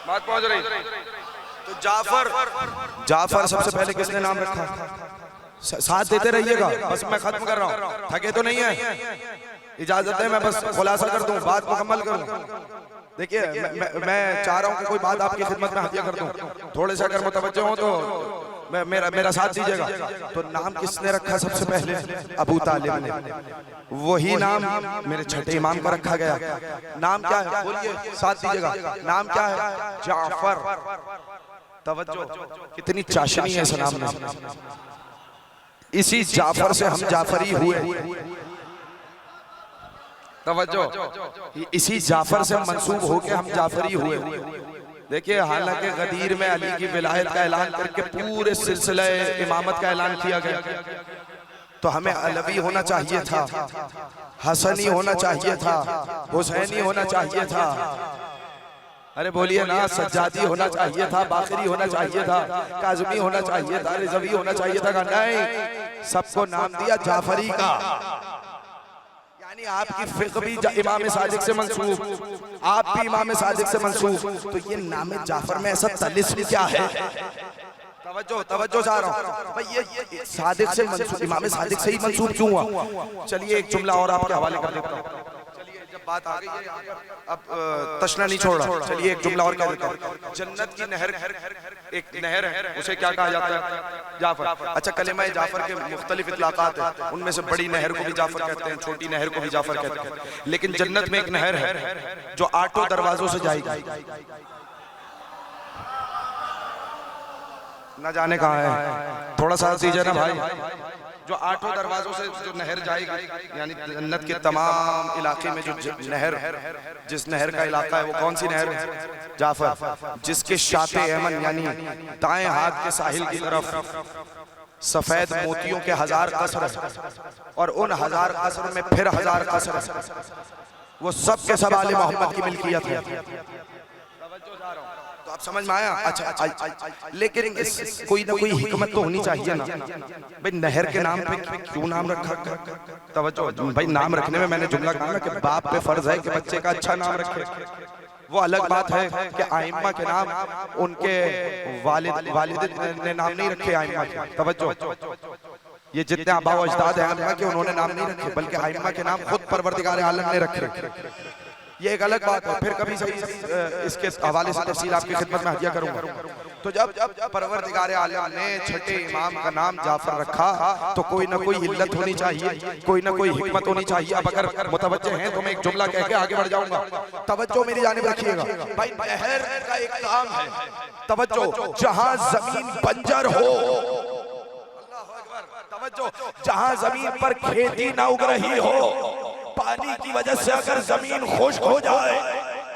बात पहुंच रही। तो जाफर सबसे पहले किसने नाम रखा? साथ देते रहिएगा, बस मैं खत्म कर रहा हूँ, थके तो नहीं है? इजाजत है मैं बस खुलासा कर दूं, बात मुकम्मल करूं। देखिए मैं चाह रहा हूं कि कोई बात आपकी खिदमत में हदिया कर दूं, थोड़े से अगर मुतवज्जो हो तो मेरा साथ दीजिएगा। तो नाम किसने रखा सबसे पहले? अबू तालिब ने। वही नाम मेरे छठे इमाम का रखा गया। नाम क्या है? बोलिए, साथ दीजिएगा। नाम क्या है? जाफर। तवज्जो, कितनी चाशनी है इस नाम में। इसी जाफर से हम जाफरी हुए। तवज्जो, इसी जाफर से मंसूब होके हम जाफरी हुए। देखिए, हालांकि गदीर में अली की विलायत का ऐलान करके पूरे सिलसिले इमामत का ऐलान किया गया, तो हमें अलवी होना चाहिए था, हसनी होना चाहिए था, हुसैनी होना चाहिए था, अरे बोलिए ना, सज्जादी होना चाहिए था, बाकरी होना चाहिए था, काज़मी होना चाहिए था, रिज़वी होना चाहिए था। नहीं, सबको नाम दिया जाफरी का। यानी आपकी फिक्र भी इमाम सादिक से मंसूब, आप भी इमाम सादिक से मंसूब, तो ये नाम जाफर में ऐसा तलिस्म क्या है? तवज्जो तवज्जो चाह रहा हूँ भाई, ये सादिक से मंसूब, इमाम सादिक से ही मंसूब क्यों हुआ? चलिए एक जुमला और आपके हवाले कर देता हूँ। चलिए, जब बात आ गई है, अब तशना नहीं छोड़ रहा, चलिए एक जुमला और कह देता हूँ। जन्नत की नहर, एक नहर है, उसे क्या कहा जाता है? जाफर। अच्छा, कलेमा जाफर के मुख्तलिफ इतलाक़ात हैं, उनमें से बड़ी नहर को भी जाफर कहते हैं, छोटी नहर को भी जाफर कहते हैं, लेकिन जन्नत में एक नहर है जो 8 दरवाजों से जाएगी, न जाने कहाँ है, थोड़ा सा दीजिए ना भाई। जो 8 दरवाजों से जो नहर जाएगी, यानी जन्नत के तमाम इलाके में जो नहर, जिस नहर का इलाका है वो कौन सी नहर है? जाफर। जिसके शाते यमन यानी दाएं हाथ के साहिल की तरफ सफेद मोतियों के 1000 कसर, और उन 1000 कसर में फिर 1000 कसर, वो सब के सब आले मोहम्मद की मिल्कियत है। तो आप समझ में आया? अच्छा, लेकिन कोई ना कोई हिकमत तो होनी चाहिए ना भाई, नहर के नाम पे क्यों नाम रखा? तवज्जो भाई, नाम रखने में मैंने जुमला कहा ना कि बाप पे फर्ज है कि बच्चे का अच्छा नाम रखे। वो अलग बात है कि आइम्मा के नाम उनके वालिद ने नाम नहीं रखे आइम्मा के। तवज्जो, ये जितने आबा व अजदाद हैं आइम्मा के, उन्होंने नाम नहीं रखे, बल्कि आइम्मा के नाम खुद परवरदिगार आलम ने रखे। ये एक अलग बात है, फिर कभी सही इसके हवाले से तफसील आपकी खिदमत में हदिया करूंगा। तो जब परवरदिगार आलम ने छठे इमाम का नाम जाफर रखा, तो कोई ना कोई इल्लत होनी चाहिए, कोई ना कोई हिकमत होनी चाहिए। अब अगर मुतवज्जे हैं तो मैं एक जुमला कह के आगे बढ़ जाऊंगा, तवज्जो मेरी जानिब रखिएगा भाई। नहर का एक काम है, तवज्जो, जहां जमीन बंजर हो, तवज्जो, जहां जमीन पर खेती ना उग रही हो, पानी की वजह से अगर जमीन खुश्क हो जाए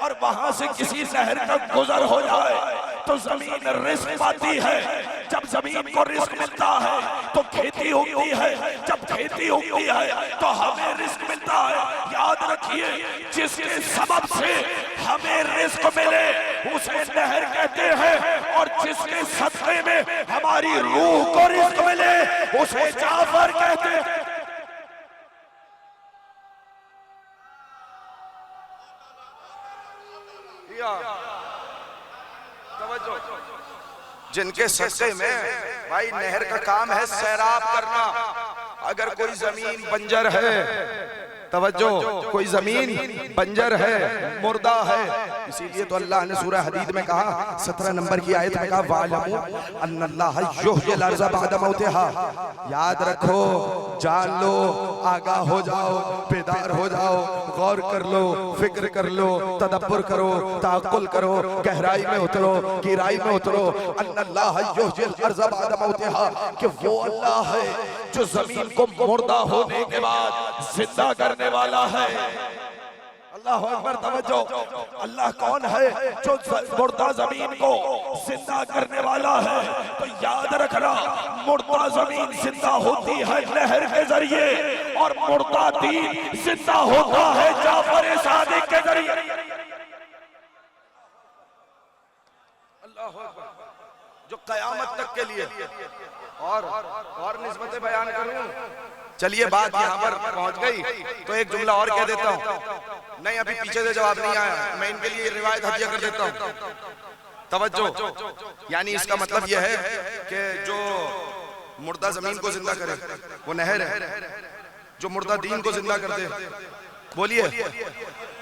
और वहां से किसी नहर का गुजर हो जाए तो जमीन रिस्क पाती है। जब जमीन को रिस्क मिलता है तो खेती उगती है, जब खेती उगती है तो हमें रिस्क मिलता है। याद रखिए, जिसके सबब से हमें रिस्क मिले उसे नहर कहते हैं, और जिसके सदक़े में हमारी रूह को रिस्क मिले उसे जाफर कहते हैं। जिनके सदक़े में भाई नहर का काम है सैराब करना। अगर कोई जमीन बंजर है, तवज्जो, कोई जमीन बंजर है, मुर्दा है, इसीलिए तो अल्लाह ने सूरह हदीद में कहा, 17 नंबर की आयत में कहा, वालमू अन्नल्लाह युह्यिल अर्ज़ बअद मौतिहा। याद रखो, जान लो, आगाह हो जाओ, बेदार हो जाओ, गौर कर लो, फिक्र कर लो, तदब्बुर करो, ताक़ुल करो, गहराई में उतरो, गहराई में उतरो। अन्नल्लाह युह्यिल अर्ज़ बअद मौतिहा, कि वो अल्लाह है जो जमीन को मुर्दा होने के बाद जिंदा करने वाला है। अल्लाह अकबर, तवज्जो, अल्लाह कौन है जो मुर्दा जमीन को जिंदा करने वाला है? तो याद रखना, मुर्दा जमीन जिंदा होती है नहर के जरिए, और मुर्दा दीन जिंदा होता है जाफर सादिक के जरिए। अल्लाह अकबर, जो कयामत तक के लिए। और निस्बतें बयान करूं, चलिए बात यहाँ पर पहुंच गई तो एक जुमला और कह देता हूँ। नहीं, अभी पीछे से जवाब नहीं आया, मैं इनके लिए रिवायत हदिया कर देता हूँ। तवज्जो, यानी इसका मतलब यह है कि जो मुर्दा जमीन को जिंदा करे वो नहर है, जो मुर्दा दीन को जिंदा कर दे, बोलिए,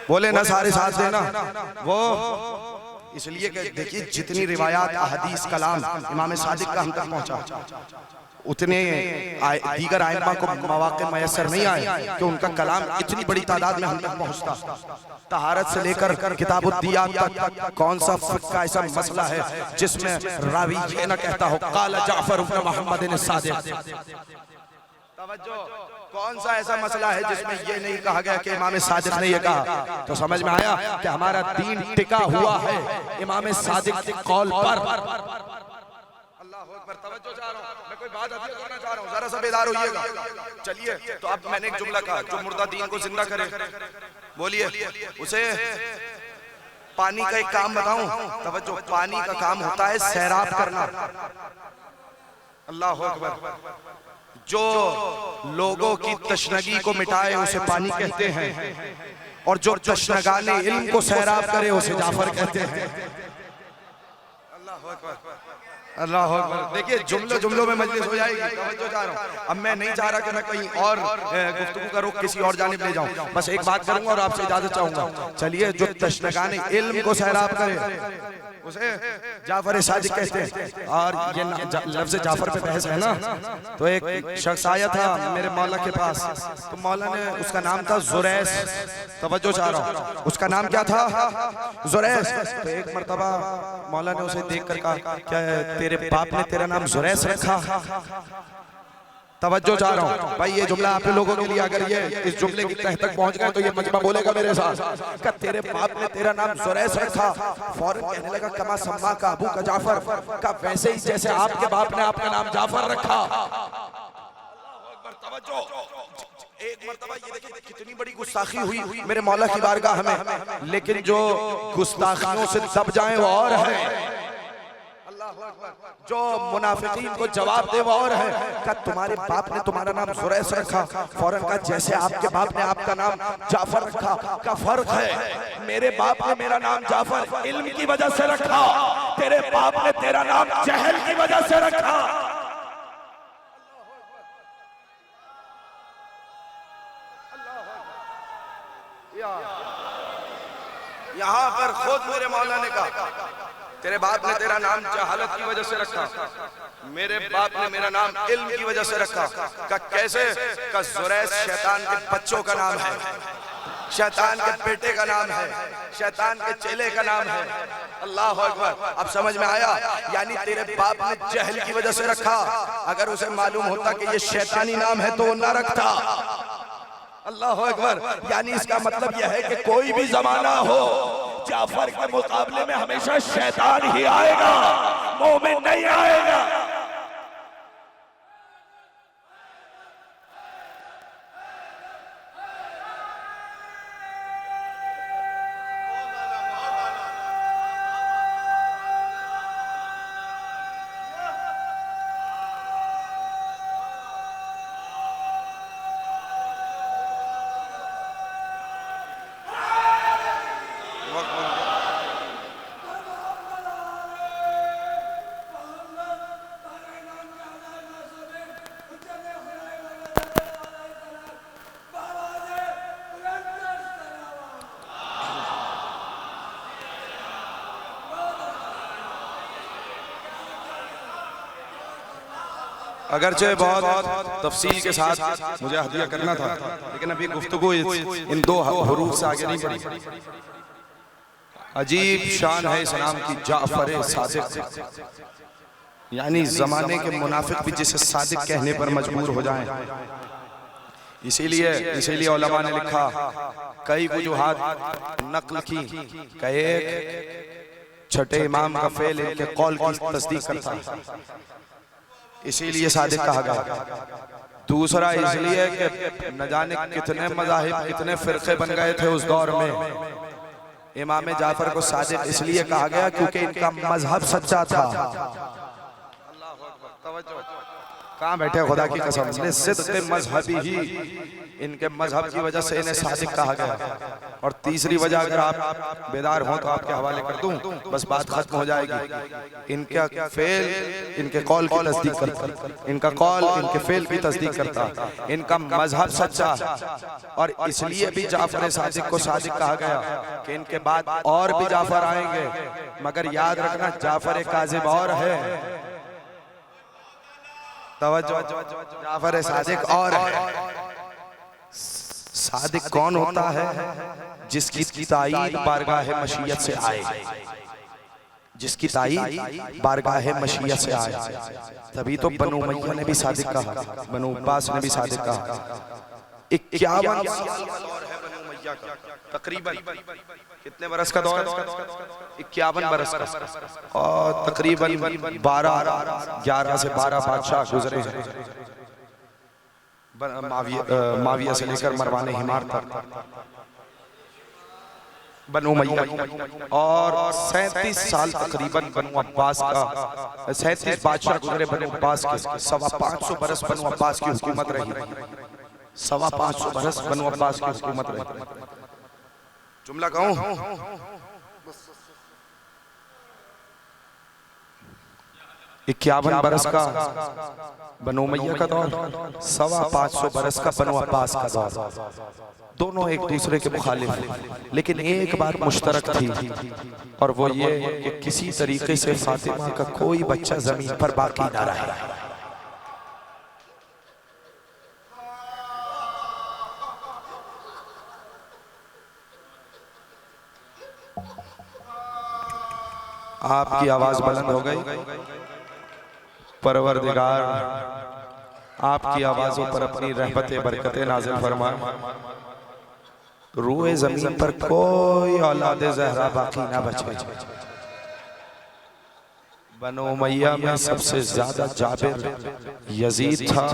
बोले ना, सारे साथ देना, वो इसलिए कि देखिए जितनी रिवायात अहदीस कलाम इमाम सादिक का हम तक पहुंचा, उतने दीगर आइम्मा को मौके मयसर नहीं आए कि उनका कलाम इतनी बड़ी तादाद में हम तक पहुंचता। तहारत से लेकर किताबुद्दियात तक कौन सा फिक़्ह का ऐसा मसला है जिसमें रावी ये न कहता हो काला जाफर इब्न मोहम्मद सादिक। तवज्जो, कौन सा ऐसा मसला है जिसमें ये नहीं कहा गया कि इमाम सादिक ने ये कहा? तो समझ में आया कि हमारा दीन टिका हुआ है इमाम सादिक के कौल पर। अल्लाह अकबर। तवज्जो चाह रहा हूं, मैं कोई बात अभी करना चाह रहा हूं, जरा सा बेदार होइएगा। चलिए, तो अब मैंने एक जुमला कहा, जो मुर्दा दीन को जिंदा करे, बोलिए उसे पानी का एक काम बताऊं। तवज्जो, पानी का काम होता है सैराब करना। अल्लाह अकबर। जो लोगों की तशनगी को मिटाए उसे पानी कहते हैं, और जो तशनगाने इल्म को सैराब करे उसे जाफर कहते हैं। अल्लाह अकबर, अल्लाह अकबर। देखिए, जुमलों में मजलिस हो जाएगी। तवज्जो चाह रहा हूं, अब मैं नहीं चाह रहा कि मैं कहीं और गुफ्तगू का रुख किसी और जानिब ले जाऊं। बस एक बात करूंगा और आपसे इजाजत चाहूंगा। चलिए, जो तशनगाने इल्म को सैराब करे उसे जाफर सादिक कहते हैं। और ये लफ्ज़ जाफर पे बहस है ना, तो एक शख्स आया था मेरे मौला के पास, तो मौला ने, उसका नाम था जुरैस। तवज्जो चाह रहा हूं, उसका नाम क्या था? जुरैस। तो एक मर्तबा मौला ने उसे देख कर कहा, क्या तेरे बाप ने तेरा नाम जुरैस रखा? तवज्जो चाह रहा हूं भाई, ये जुमला आप लोगों के लिए, अगर ये इस जुमले की तह तक पहुंच गए तो ये मजमा बोलेगा मेरे साथ कि तेरे बाप ने तेरा नाम जुरैस रखा। फौरन कहने लगा, कमा सम्मा का अबू का जाफर, का वैसे ही जैसे आपके बाप ने आपका नाम जाफर रखा। तवज्जो, एक मर्तबा ये देखिए कितनी बड़ी गुस्ताखी हुई मेरे मौला की बारगाह में, लेकिन जो गुस्ताखियों से दब जाए वो और है, जो मुनाफिकीन को जवाब दे वो और है। क्या तुम्हारे बाप ने तुम्हारा नाम जुरैस रखा? फौरन कहा, जैसे आपके बाप ने आपका नाम जाफर रखा। का फर्क है, मेरे बाप ने मेरा नाम जाफर इल्म की वजह से रखा, तेरे बाप ने तेरा नाम जहल की वजह से रखा। यहाँ पर खुद मेरे मौला ने कहा, तेरे बाप ने तेरा नाम जहालत की वजह से रखा, मेरे बाप ने मेरा नाम इल्म की वजह से रखा। का कैसे? का जुरैस शैतान के बच्चों का नाम है, शैतान के बेटे का नाम है, शैतान के चेले का नाम है। अल्लाह अकबर। अब समझ में आया? यानी तेरे बाप ने जहल की वजह से रखा, अगर उसे मालूम होता कि ये शैतानी नाम है तो वो ना रखता। अल्लाह अकबर। यानी इसका मतलब यह है कि कोई भी जमाना हो, जाफर के मुकाबले में हमेशा शैतान ही आएगा, मोमिन नहीं आएगा। अगरचे बहुत तफसील के साथ मुझे हदिया करना था, लेकिन अभी गुफ्तगू इन दो हुरूफ से आगे नहीं बढ़ी। अजीब शान है इस नाम की, जाफर सादिक। यानी जमाने के मुनाफिक भी जिसे सादिक कहने पर मजबूर हो जाएं। इसीलिए उलमा ने लिखा, कई वजूहात नक्ल की, एक छठे इमाम का फेल इनके कौल की तस्दीक करता है, इसीलिए सादिक कहा गया। दूसरा इसलिए कि न जाने कितने मज़ाहिब, कितने फिरके बन गए थे उस दौर में। इमाम जाफर को सादिक इसलिए कहा गया क्योंकि इनका मजहब सच्चा था। कहाँ बैठे खुदा की कसम, सिद्क़ मजहबी ही इनके मजहब की वजह से इन्हें सादिक कहा गया। और तीसरी वजह अगर आप बेदार हो तो आपके हवाले कर दूं, बस बात खत्म हो जाएगी। इनका फेल इनके कौल की तस्दीक करता, इनका कौल इनके फेल की तस्दीक करता, इनका मजहब सच्चा। और इसलिए भी जाफर सादिक को सादिक कहा गया कि इनके बाद और भी जाफर आएंगे, मगर याद रखना जाफर काज़िब और है। तवज्जो, जाफर सादिक और है। सादिक कौन होता है? जिसकी ताईद बारगाह मशीयत से आए, जिसकी ताई बारगाह मशीयत से आए। तभी तो बनु उमय्या ने भी सादिक कहा, बनु अब्बास ने भी सादिक कहा। 51 साल का दौर है बनु उमय्या का, तकरीबन कितने बरस का दौर है? 51 बरस का। और तकरीबन 11 से 12 बादशाह गुजरे हैं, माविया से लेकर मरवाने हिमार तक बनु उमय्या। और 37 साल तकरीबन बनु अब्बास का, 37 बादशाह गुजरे बनु अब्बास के। 525 बरस बनु अब्बास की हुकूमत रही, 525 बरस बनु अब्बास की हुकूमत रही। जुमला कहूं? 51 बरस का बनु उमय्या का दौर, 525 बरस का बनु अब्बास का दौर। दोनों एक दूसरे के मुखालिफ, लेकिन एक बात मुश्तरक थी, और वो ये कि किसी तरीके से फातिमा का कोई बच्चा जमीन पर बाकी ना रहा। आपकी आवाज बुलंद हो गई। परवरदिगार आपकी आवाजों पर अपनी रहमतें बरकतें नाज़िल फरमा। रूए जमीन पर कोई औलादे ज़हरा बाकी ना बचे। बनु उमय्या में सबसे ज्यादा जाबिर यजीद था।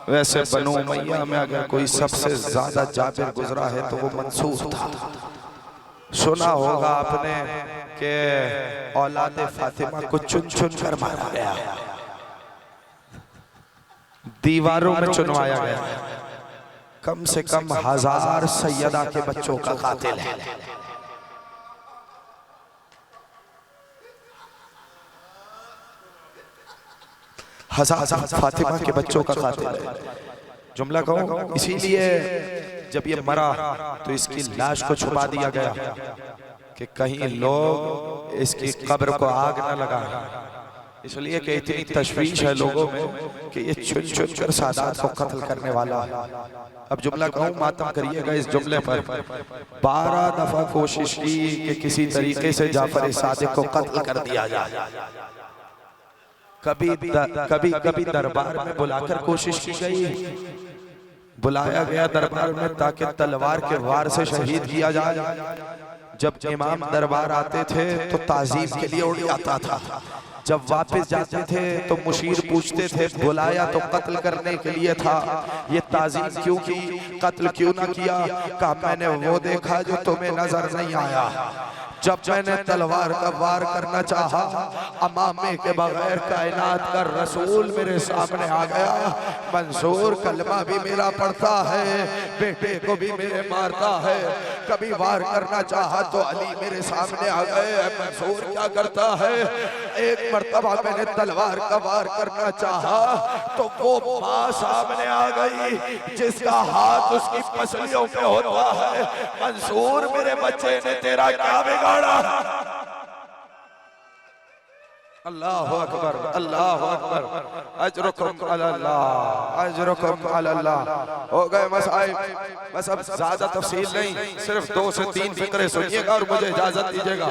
वैसे बनु उमय्या में अगर कोई सबसे ज्यादा जाबिर गुजरा है तो वो मंसूर था। सुना होगा आपने कि औलादे फातिमा को चुन चुन कर मारा गया, दीवारों में चुनवाया गया। कम से कम 1000 सैयदा के बच्चों का कातिल है। हजार फातिमा के बच्चों का कातिल है। जुमला कहूं, इसीलिए जब ये मरा तो इसकी लाश को छुपा दिया गया कि कहीं लोग इसकी कब्र को आग न लगाएं। इसलिए कि इतनी तशवीश है लोगों में कि ये चुन चुन कर सादात को कत्ल करने वाला है। अब जुमला कहूं, मातम करिएगा इस जुमले पर। 12 दफा कोशिश की कि किसी तरीके से जाफर सादिक को कत्ल कर दिया जाए। कभी दरबार में बुलाकर कोशिश की गई, बुलाया गया दरबार में ताकि तलवार के वार से शहीद किया जाए। जब इमाम दरबार आते थे तो ताजीम के लिए उड़ जाता था, जब वापस जाते थे तो मुशीर पूछते थे बुलाया तो कत्ल करने के लिए था, ये ताजीम क्यों की, कत्ल क्यों ना किया? कहा मैंने वो देखा जो तुम्हें नजर नहीं आया। जब मैंने तलवार का वार करना चाहा, अमामे के बगैर कायनात का रसूल मेरे सामने आ गया। मंसूर कलमा भी मेरा पढ़ता है, बेटे को भी मेरे मारता है। कभी वार करना चाहा तो अली मेरे सामने आ गए। मंसूर क्या करता है? एक मर्तबा मैंने तलवार का वार करना चाहा तो वो माँ सामने आ गई जिसका हाथ उसकी पसलियों पे होता है। मंसूर मेरे बच्चे ने तेरा क्या बिगाड़ा? अल्लाहु अकबर, अल्लाहु अकबर। अजरुकुम अल्लाह, अजरुकुम अल्लाह। हो गए मसाइब। बस अब ज्यादा तफसील नहीं, सिर्फ 2 से 3 फिक्रे सुनिएगा और मुझे इजाजत दीजिएगा।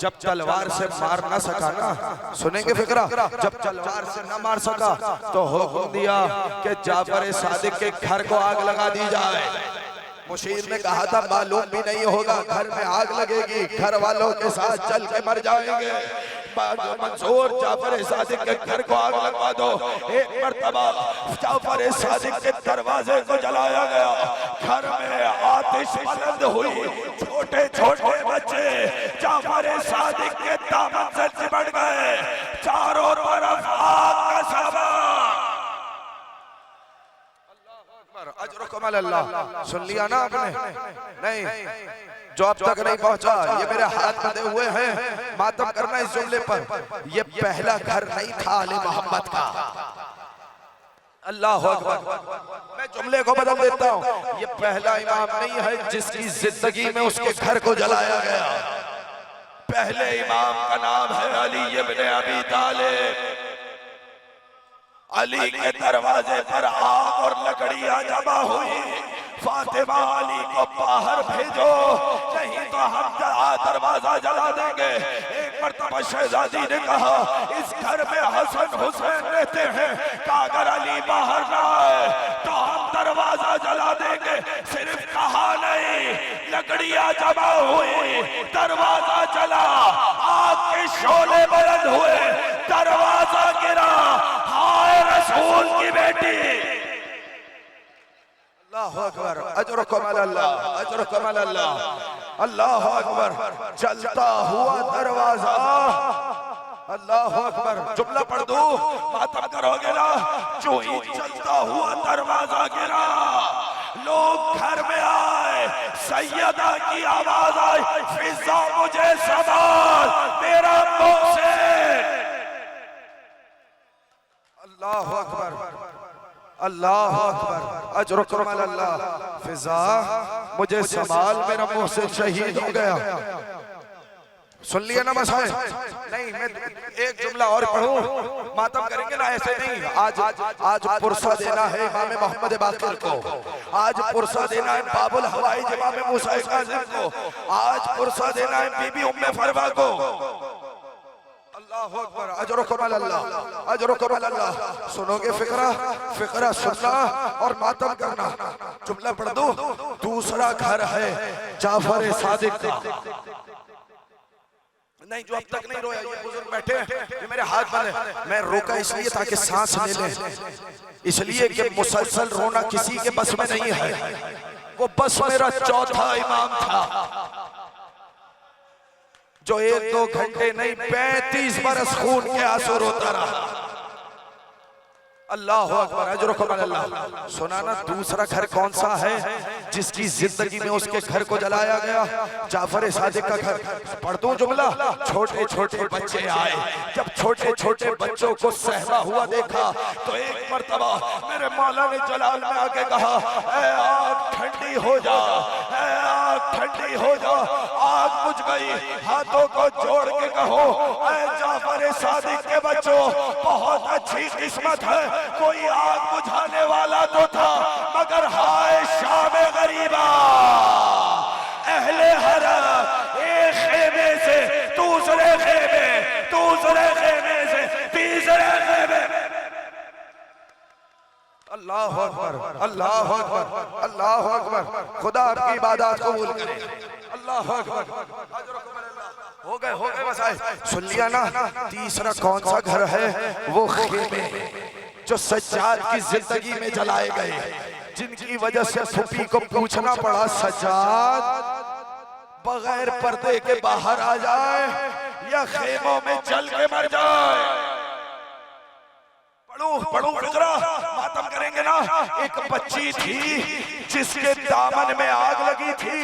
जब तलवार से मार ना सका ना, सुनेंगे फिक्रा, जब तलवार से न मार सका तो हुक्म दिया कि जाफर सादिक के घर को आग लगा दी जाए। मुशीर ने कहा था मालूम भी नहीं होगा, घर में आग लगेगी, घर वालों के साथ चल के मर जाएंगे। मंसूर जाफर सादिक के घर को आग लगवा दो। एक मर्तबा जाफर सादिक के दरवाजे को जलाया गया, घर में आतिश बुलंद हुई। छोटे छोटे बच्चे जाफर सादिक के दामन से चिपट गए, चारों तरफ आग का सामान। अजरुकुम अल्लाह। सुन लिया ना आपने? नहीं, जो अब तक नहीं पहुंचा, ये मेरे हाथ बंधे हुए हैं, मातम करना इस जुमले पर। ये पहला घर नहीं था आले मोहम्मद का। अल्लाह अकबर। मैं जुमले को बदल देता हूँ, ये पहला इमाम नहीं है जिसकी जिंदगी में उसके घर को जलाया गया। पहले इमाम का नाम है अली इब्न अबी तालिब। अली के दरवाजे पर आग और लकड़ियां जमा हुई। फातिमा अली को बाहर भेजो, नहीं तो हम दरवाजा जला देंगे। एक मर्तबा शहजादी ने कहा इस घर में हसन हुसैन रहते हैं, कहा अगर अली बाहर ना आए तो हम दरवाजा जला देंगे। सिर्फ कहा नहीं, लकड़ियां जमा हुई, दरवाजा जला, आग के शोले बुलंद हुए, दरवाजा गिरा। हाय रसूल की बेटी, अल्लाह अकबर, अजरुकुम अल्लाह, अजरुकुम अल्लाह, अल्लाह अकबर। चलता हुआ दरवाजा, अल्लाह अकबर। जुमला पढ़ दो, मातम करोगे ना। जो ही चलता हुआ दरवाजा गिरा, लोग घर में आए, सैयदा की आवाज आई, फिजा मुझे संभाल, मेरा मोहसिन। अल्लाह अकबर, अल्लाह अकबर, अजरुकुम अल्लाह। फिजा मुझे संभाल, मेरा मोहसिन शहीद हो गया। सुन लिया ना मसाए? नहीं, मैं एक जुमला और पढ़ूं, मातम करेंगे ना, ऐसे नहीं। आज पुरसा देना है इमाम मोहम्मद बाकिर को, आज पुरसा देना है बाबुल हवाई इमाम मूसा काज़िम को, आज पुरसा देना है बीबी उम्मे फरवा को। अल्लाह अकबर, अजरुकुम अल्लाह, अजरुकुम अल्लाह। सुनोगे फिक्रा, फिक्रा सुनना और मातम करना। जुमला पढ़ दो। दूसरा घर है जाफर सादिक का। नहीं, जो अब तक नहीं रोया, ये बुजुर्ग बैठे हैं, ये मेरे हाथ बंद है। मैं रोका इसलिए ताकि सांस ले लें, इसलिए कि मुसलसल रोना किसी के बस में नहीं है। वो बस मेरा चौथा इमाम था जो 1-2 घंटे नहीं 35 बरस खून के आंसू रोता रहा। अल्लाह अकबर, अजरुकुम अल्लाह। सुना ना, दूसरा घर कौन सा है जिसकी जिंदगी में उसके घर को जलाया गया? जाफर सादिक का घर। पढ़ दूं जुमला। छोटे छोटे बच्चे आए, जब छोटे छोटे बच्चों को सहमा हुआ देखा तो एक मर्तबा मेरे मौला ने जलाल में आके कहा, ऐ आग ठंडी हो जा, ऐ आग ठंडी हो जा। आग बुझ गई, हाथों को जोड़ के कहो, ऐ जाफर सादिक के बच्चों, बहुत अच्छी किस्मत है, कोई आग बुझाने वाला तो था, मगर हाय शाम गरीबा, अहले हरम, एक खेमे से दूसरे खेमे, दूसरे खेमे से तीसरे खेमे। अल्लाह अकबर, अल्लाह अकबर, अल्लाह अकबर। खुदा आपकी इबादत कबूल करे। अल्लाह अकबर। हो गए बस आए। सुन लिया ना? तीसरा कौन सा घर है? वो खेमे जो सज्जाद की जिंदगी में जलाए गए, जिनकी वजह से फूफी को पूछना पड़ा, सज्जाद बगैर पर्दे के बाहर आ जाए या खेमों में जल के मर जाए। पढ़ो फिक्रा, मातम करेंगे ना। एक बच्ची थी जिसके दामन में आग लगी थी।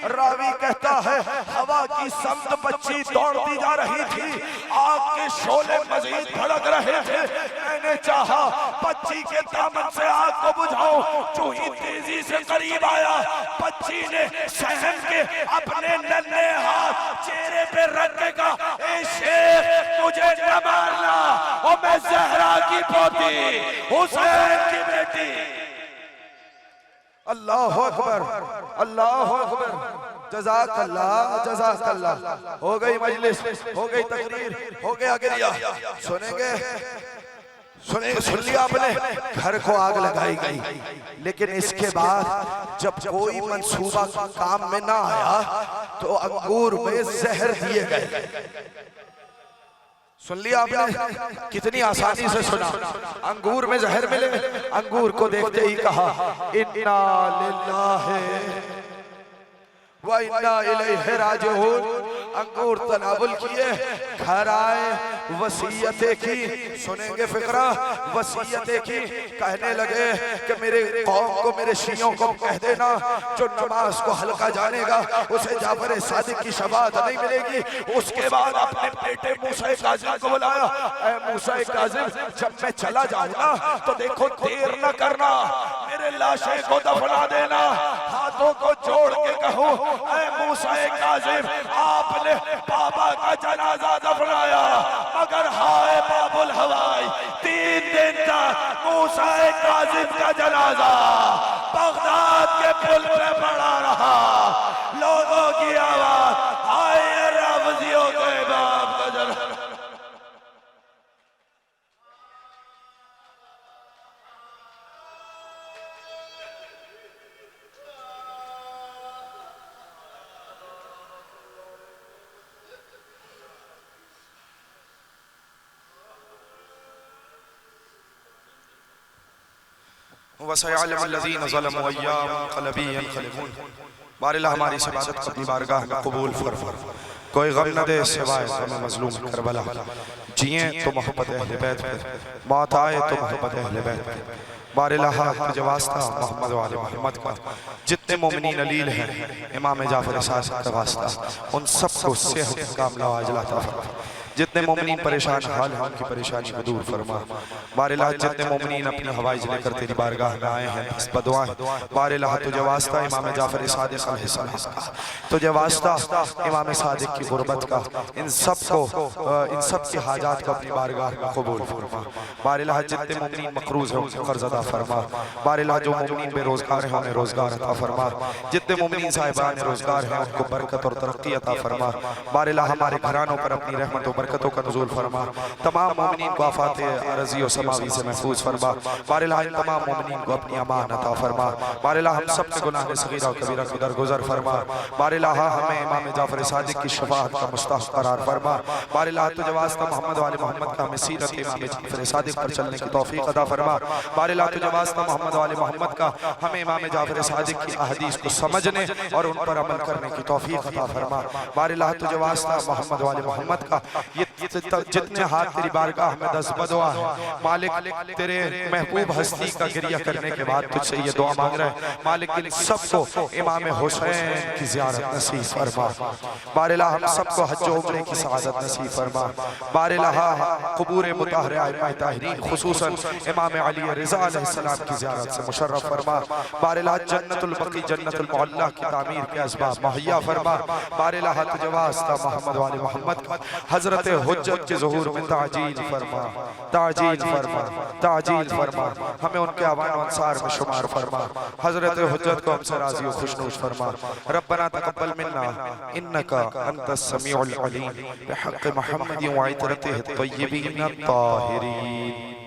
रावी कहता है हवा की समत बच्ची दौड़ती जा रही थी, आग के शोले मजीद भड़क रहे थे। मैंने चाहा बच्ची के दामन से आग को बुझाऊं, जो ही तेजी से करीब आया, बच्ची ने सहम के अपने नन्हे हाथ चेहरे पे रखने का, ए शेख मुझे न मारना, और मैं ज़हरा की पोती, हुसैन की बेटी। अल्लाह अकबर, अल्लाह अकबर। जज़ाकल्लाह, जज़ाकल्लाह। हो गई मजलिस, हो गई तकरीर, हो गया गिरिया। सुनेंगे? सुन लिया आपने? घर को आग लगाई गई, लेकिन इसके बाद जब कोई मंसूबा काम में ना आया तो अंगूर में जहर दिए गए। सुन लिया आपने? कितनी आसानी से सुना। अंगूर में जहर मिले, अंगूर को देखते ही कहा इन्ना लिल्लाहि व इन्ना इलैहि राजिऊन। अंगूर तनावुल किए, घर आए, वसीयतें की। सुनेंगे फिक्रा? वसीयतें की। कहने लगे कि मेरे कौम को, मेरे शियों को कह देना, जो नमाज को हल्का जानेगा उसे जाफर सादिक की शफाअत नहीं मिलेगी। उसके बाद अपने बेटे मूसा काज़िम को बुलाया, ऐ मूसा काज़िम, जब मैं चला जाऊंगा तो देखो देर न करना, मेरे लाशे को दफना देना। हाथों को जोड़ के कहूं, ऐ मूसा काज़िम, आपने बाबा का जनाजा दफनाया, मगर हाय बाबुल हवाई, 3 दिन तक मूसा काज़िम का जनाजा बगदाद के पुल पे पड़ा रहा। लोगों की आवाज, हाय रवजियों के बाप का वसयअलमुल्लज़ीना ज़लमू अय्याम क़लबी यनक़लिबून। बारिल्लाह हमारी इस इबादत को अपनी बारगाह में कबूल फरमा। कोई गम न दे सिवाय गम मज़लूम करबला। जिए तो मोहब्बत अहले बैत पे, मौत आए तो मोहब्बत अहले बैत पे। बारिल्लाह तुझे वास्ता मोहम्मद वाले मोहम्मद का, जितने मोमिनीन अलील हैं इमाम जाफर सादिक़ का वास्ता, उन सबको सेहत कामिला अजल अता फरमा। जितने मोमिनीन परेशान हाल हैं उनकी परेशानी को दूर फरमा। बारिल्लाह जितने मोमिनीन अपनी हवाइज लेकर तेरी बारगाह में आए हैं बस बदुआ है। बारिल्लाह तुझे वास्ता इमाम जाफर सादिक़ अलैहिस्सलाम का, तुझे वास्ता इमाम सादिक़ की गुरबत का, इन सब की हाजात को अपनी बारगाह में कबूल फरमा। बारिल्लाह जितने मोमिनीन मकरूज हैं उनको कर्ज अता फरमा। बारिल्लाह जो मोमिनीन बेरोजगार हैं उन्हें रोजगार अता फरमा। जितने मोमिनीन साहिबान रोजगार हैं उनको बरकत और तरक्की अता फरमा। बारिल्लाह हमारे घरानों पर अपनी रहमत और बरकतों का नुज़ूल फरमा। तमाम मोमिनीन को आफात अर्ज़ी और समावी से महफूज फरमा। बारिल्लाह इन तमाम मोमिनीन को अपनी अमान अता फरमा। बारिल्लाह हम सब के गुनाह सगीरा और कबीरा को दरगुजर फरमा। बारिल्लाह हमें इमाम जाफर सादिक़ की शफाअत का मुस्तहक़ करार फरमा। बारिल्लाह तुझे वास्ता मोहम्मद वाले मोहम्मद का हमें सीरत इमाम जाफर सादिक़ पर चलने की तौफीक अता फरमा। बारिल्लाह तुझे वास्ता मोहम्मद वाले मोहम्मद का हमें इमाम जाफर सादिक़ की अहदीस को समझने और उन पर अमल करने की तौफीक अता फरमा। बारिल्लाह तुझे वास्ता मोहम्मद वाले मोहम्मद का ये जितने हाथ तेरी बारगाह में दस बदुआ है मालिक, तेरे महबूब हस्ती का गिरिया करने के बाद तुझसे ये दुआ मांग रहे हैं मालिक, इन सबको इमाम हुसैन की ज़ियारत नसीब फरमा। बारिल्लाह हम सबको हज उम्रे की सआदत नसीब फरमा। बारिल्लाह क़ुबूर मुतहहरा अइम्मा ताहिरीन खुसूसन इमाम अली रिज़ा अलैहिस्सलाम की ज़ियारत से मुशर्रफ फरमा। बारिल्लाह जन्नतुल बक़ी जन्नतुल मुअल्ला की तामीर के असबाब मुहैया फरमा। बारिल्लाह तुझे वास्ता मोहम्मद वाले मोहम्मद का हज़रत हुज्जत के ज़ुहूर में ताजील फरमा, ताजील फरमा, ताजील फरमा। हमें उनके आवान अंसार में शुमार फरमा। हज़रत हुज्जत को हमसे राज़ी और खुशनूश फरमा। रब्बना तक़ब्बल मिन्ना इन्नका अंतस समीउल अलीम बिहक़्क़ि मुहम्मद व इतरतिहि त्तय्यिबीन त्ताहिरीन।